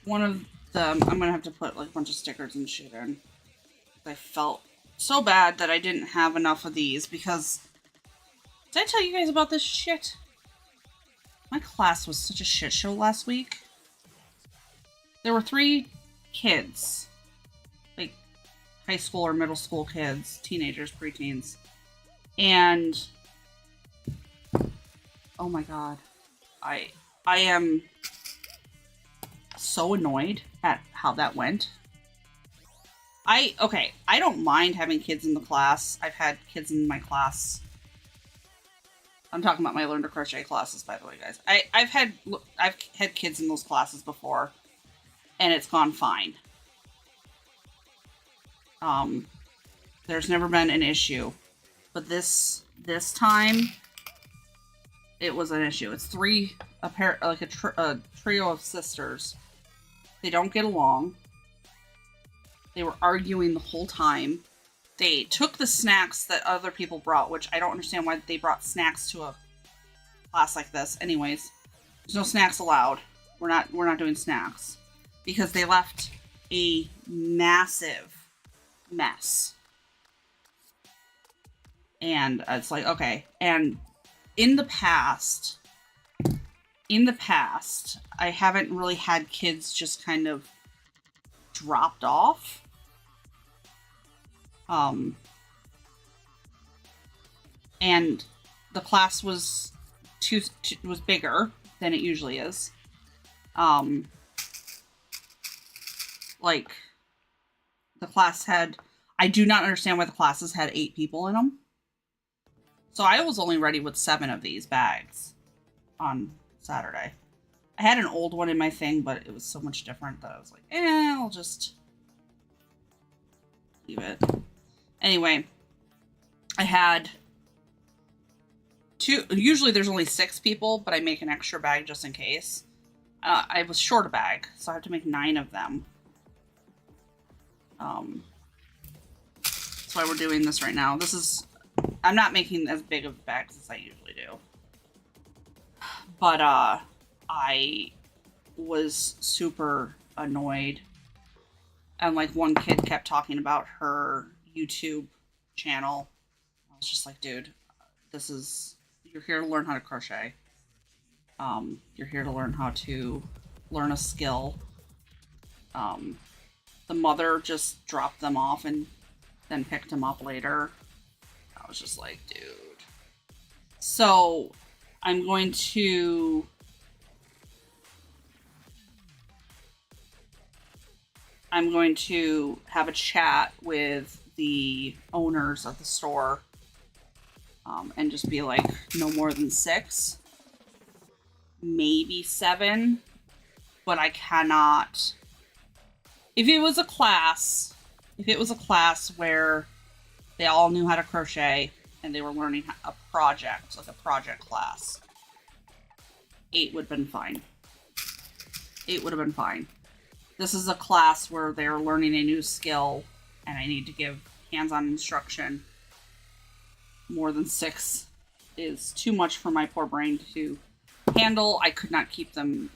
One of them, I'm gonna have to put like a bunch of stickers and shit in. I felt so bad that I didn't have enough of these because... Did I tell you guys about this shit? My class was such a shit show last week. There were 3 kids. Like, high school or middle school kids. Teenagers, preteens. And... oh my god. I I am so annoyed at how that went. I don't mind having kids in the class. I've had kids in my class. I'm talking about my Learn to Crochet classes, by the way, guys. I've had kids in those classes before, and it's gone fine. There's never been an issue, but this time it was an issue. It's a trio of sisters. They don't get along. They were arguing the whole time. They took the snacks that other people brought, which I don't understand why they brought snacks to a class like this. Anyways, there's no snacks allowed. We're not doing snacks because they left a massive mess. And it's like, okay. And in the past, I haven't really had kids just kind of dropped off. And the class was was bigger than it usually is. Like the class had, I do not understand why the classes had 8 people in them. So I was only ready with 7 of these bags on Saturday. I had an old one in my thing, but it was so much different that I was like, I'll just leave it. Anyway, I had 2. Usually there's only 6 people, but I make an extra bag just in case. I was short a bag, so I have to make 9 of them. That's why we're doing this right now. I'm not making as big of bags as I usually do. But, I was super annoyed. And, like, one kid kept talking about her YouTube channel. I was just like, dude, you're here to learn how to crochet. You're here to learn how to learn a skill. The mother just dropped them off and then picked them up later. I was just like, dude. So I'm going to have a chat with the owners of the store and just be like, no more than 6, maybe 7, but I cannot. If it was a class where they all knew how to crochet and they were learning a project, like a project class, 8 would have been fine. 8 would have been fine. This is a class where they're learning a new skill and I need to give hands-on instruction. More than 6 is too much for my poor brain to handle. I could not keep them.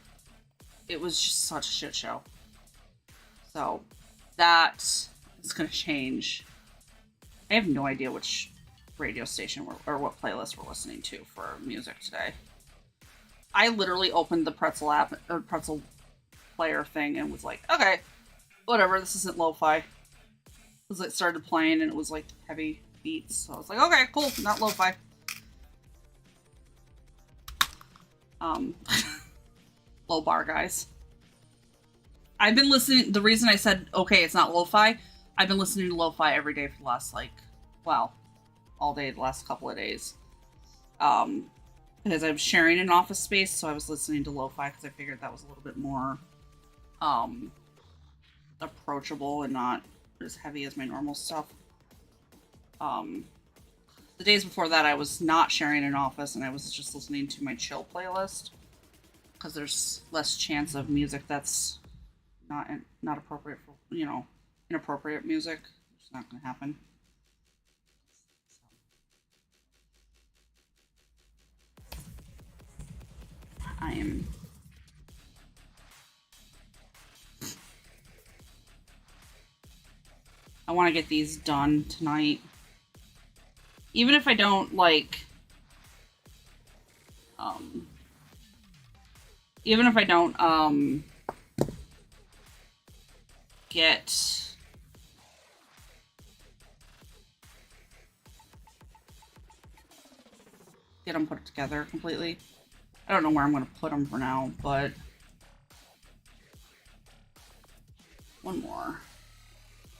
It was just such a shit show. So that is going to change. I have no idea which radio station or what playlist we're listening to for music today. I literally opened the Pretzel app, or Pretzel player thing, and was like, okay, whatever, this isn't lo-fi. Because it started playing and it was like heavy beats. So I was like, okay, cool, not lo-fi. Low bar, guys. I've been listening, the reason I said, okay, it's not lo-fi, I've been listening to lo-fi every day for the last, all day, the last couple of days. Because I'm sharing an office space, so I was listening to lo-fi because I figured that was a little bit more, approachable and not as heavy as my normal stuff. The days before that, I was not sharing an office, and I was just listening to my chill playlist. Because there's less chance of music that's not appropriate for, inappropriate music. It's not going to happen. I want to get these done tonight. Even if I don't, even if I don't, get them put together completely. I don't know where I'm going to put them for now, but one more.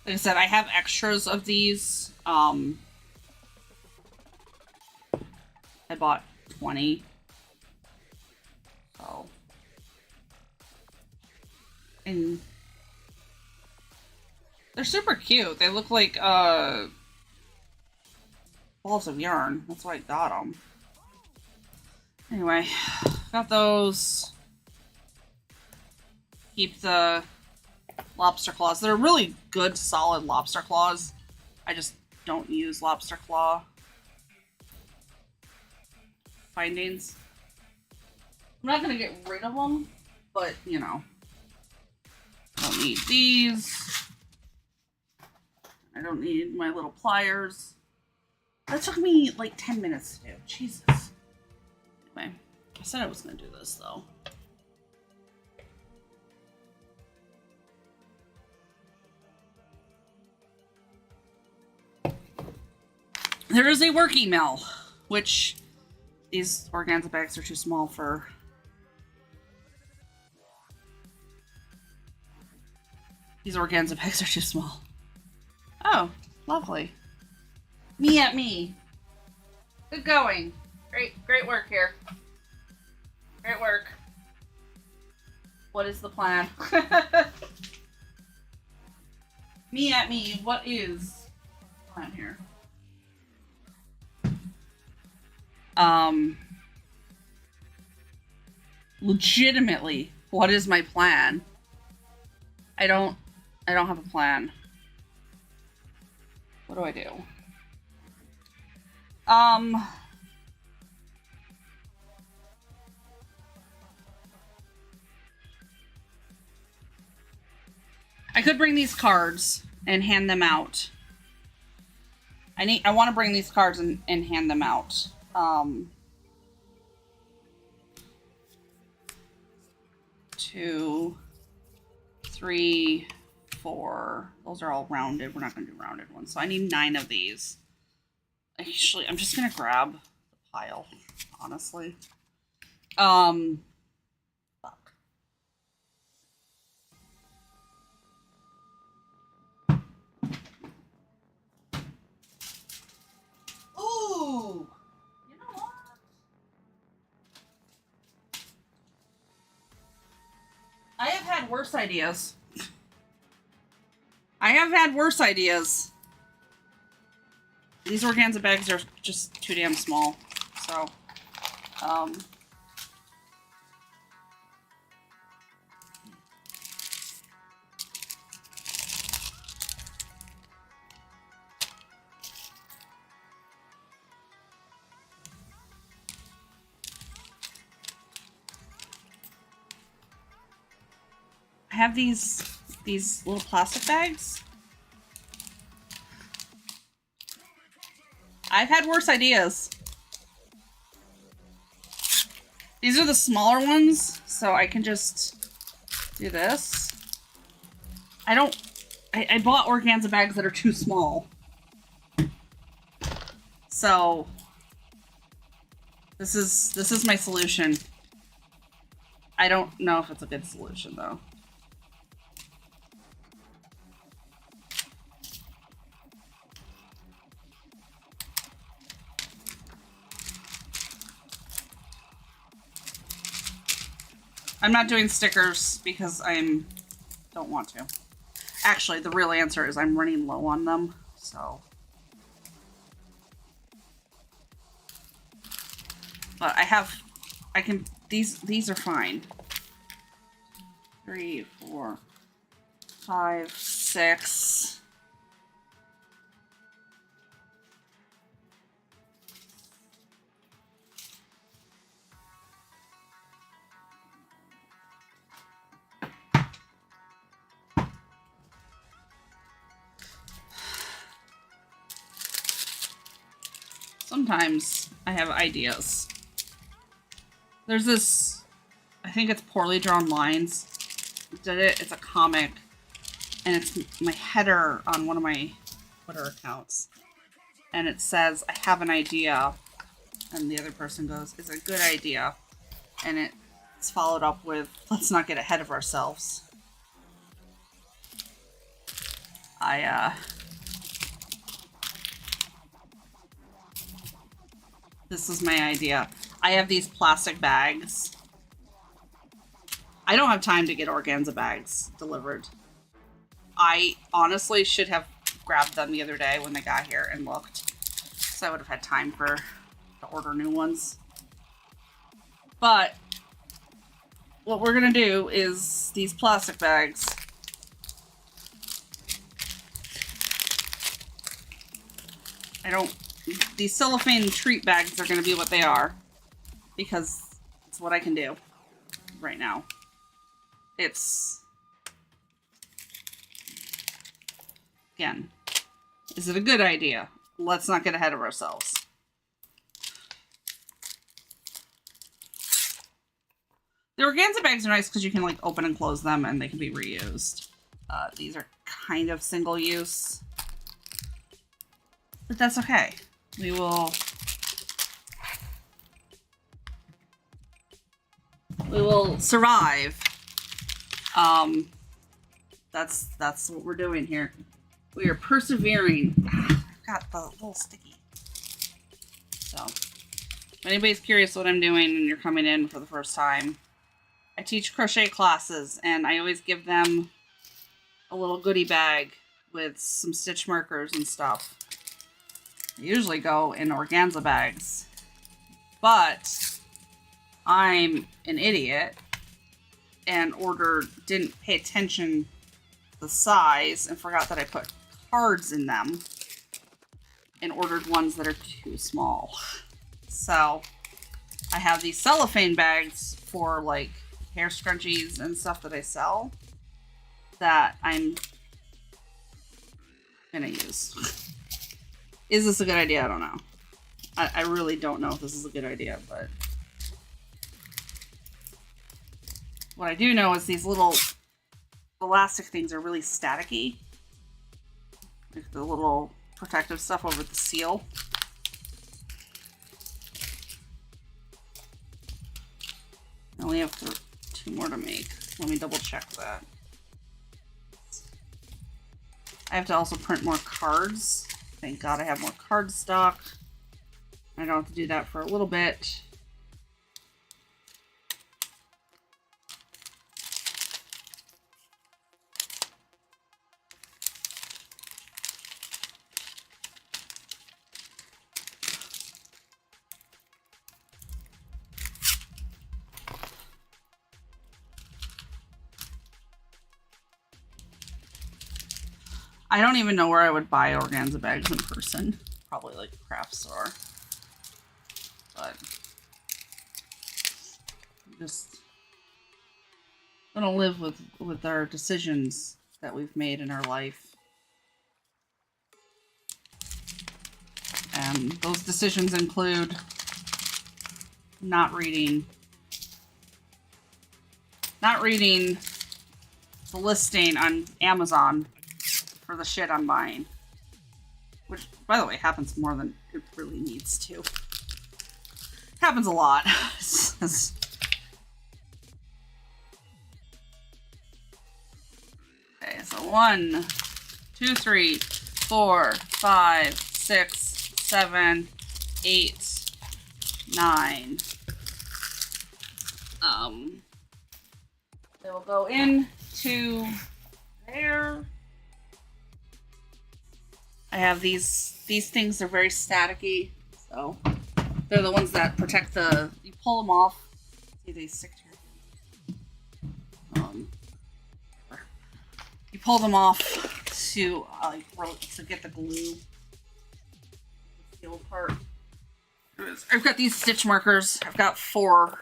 Like I said, I have extras of these. I bought 20. So. And they're super cute. They look like balls of yarn. That's why I got them. Anyway, got those. Keep the lobster claws. They're really good, solid lobster claws. I just don't use lobster claw findings. I'm not gonna get rid of them, but you know, I don't need these. I don't need my little pliers. That took me like 10 minutes to do. Jesus. Anyway, I said I was gonna do this though. There is a work email, which these organza bags are too small for. These organza bags are too small. Oh, lovely. Me at me. Good going. Great work here. Great work. What is the plan? Me at me. What is the plan here? Legitimately, what is my plan? I don't have a plan. What do I do? I could bring these cards and hand them out. I want to bring these cards and hand them out. 2, 3, 4. Those are all rounded. We're not going to do rounded ones. So I need 9 of these. Actually, I'm just going to grab the pile, honestly. Fuck. Ooh! You know what? I have had worse ideas. These organza bags are just too damn small. So, I have these little plastic bags. I've had worse ideas. These are the smaller ones, so I can just do this. I bought organza bags that are too small. So this is my solution. I don't know if it's a good solution though. I'm not doing stickers because don't want to. Actually, the real answer is I'm running low on them, so. But these are fine. 3, 4, 5, 6. Sometimes I have ideas. There's this, I think it's Poorly Drawn Lines. Did it? It's a comic. And it's my header on one of my Twitter accounts. And it says, I have an idea. And the other person goes, it's a good idea. And it's followed up with, let's not get ahead of ourselves. This is my idea. I have these plastic bags. I don't have time to get organza bags delivered. I honestly should have grabbed them the other day when they got here and looked. So I would have had time to order new ones. But what we're gonna do is these plastic bags. These cellophane treat bags are gonna be what they are. Because it's what I can do right now. Again, is it a good idea? Let's not get ahead of ourselves. The organza bags are nice because you can like open and close them and they can be reused. These are kind of single use, but that's okay. We will survive. That's what we're doing here. We are persevering. I've got the little sticky. So, if anybody's curious what I'm doing and you're coming in for the first time, I teach crochet classes and I always give them a little goodie bag with some stitch markers and stuff. They usually go in organza bags, but I'm an idiot and didn't pay attention to the size and forgot that I put cards in them and ordered ones that are too small. So I have these cellophane bags for like hair scrunchies and stuff that I sell that I'm gonna use. Is this a good idea? I don't know. I really don't know if this is a good idea, but what I do know is these little elastic things are really staticky. Like the little protective stuff over the seal. I only have two more to make. Let me double check that. I have to also print more cards. Thank God I have more card stock. I don't have to do that for a little bit. I don't even know where I would buy organza bags in person. Probably like a craft store. But I'm just gonna live with our decisions that we've made in our life. And those decisions include not reading the listing on Amazon for the shit I'm buying. Which, by the way, happens more than it really needs to. Happens a lot. Okay, so 1, 2, 3, 4, 5, 6, 7, 8, 9. They will go into there. I have these things are very staticky, so they're the ones that protect you pull them off. See, they stick to your you pull them off to get the glue. The old part. I've got these stitch markers. I've got 4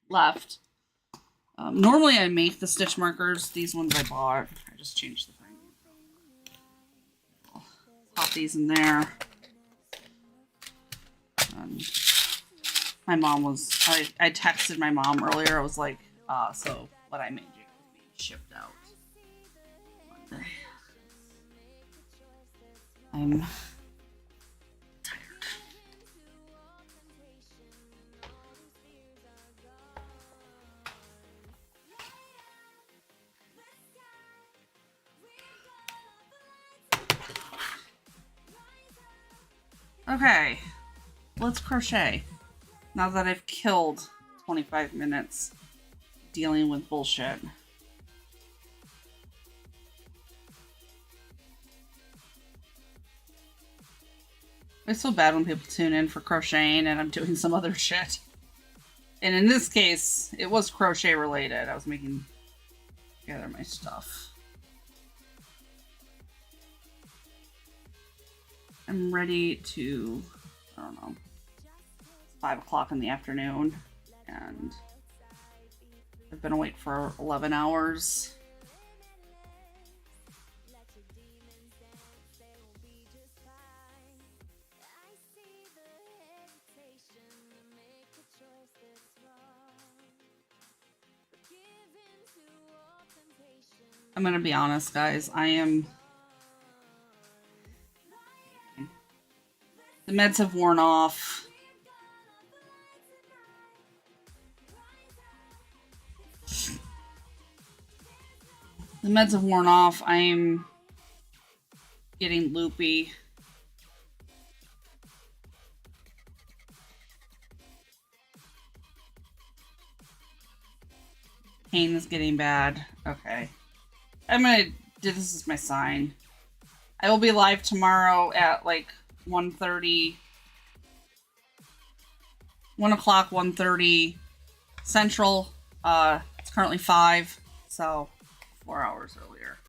left. Normally I make the stitch markers. These ones I bought. I just changed the thing. Pop these in there. My mom was, I texted my mom earlier. I was like, so what I made you is being shipped out Monday. I'm tired. Okay, let's crochet. Now that I've killed 25 minutes dealing with bullshit. It's so bad when people tune in for crocheting and I'm doing some other shit. And in this case, it was crochet related. I was making together my stuff. I'm ready to, I don't know, 5 o'clock in the afternoon, and I've been awake for 11 hours. I'm gonna be honest, guys. The meds have worn off. The meds have worn off. I'm getting loopy. Pain is getting bad. Okay. I'm gonna do this as my sign. I will be live tomorrow at like 1:30. 1 o'clock, 1:30 Central. It's currently 5, so 4 hours earlier.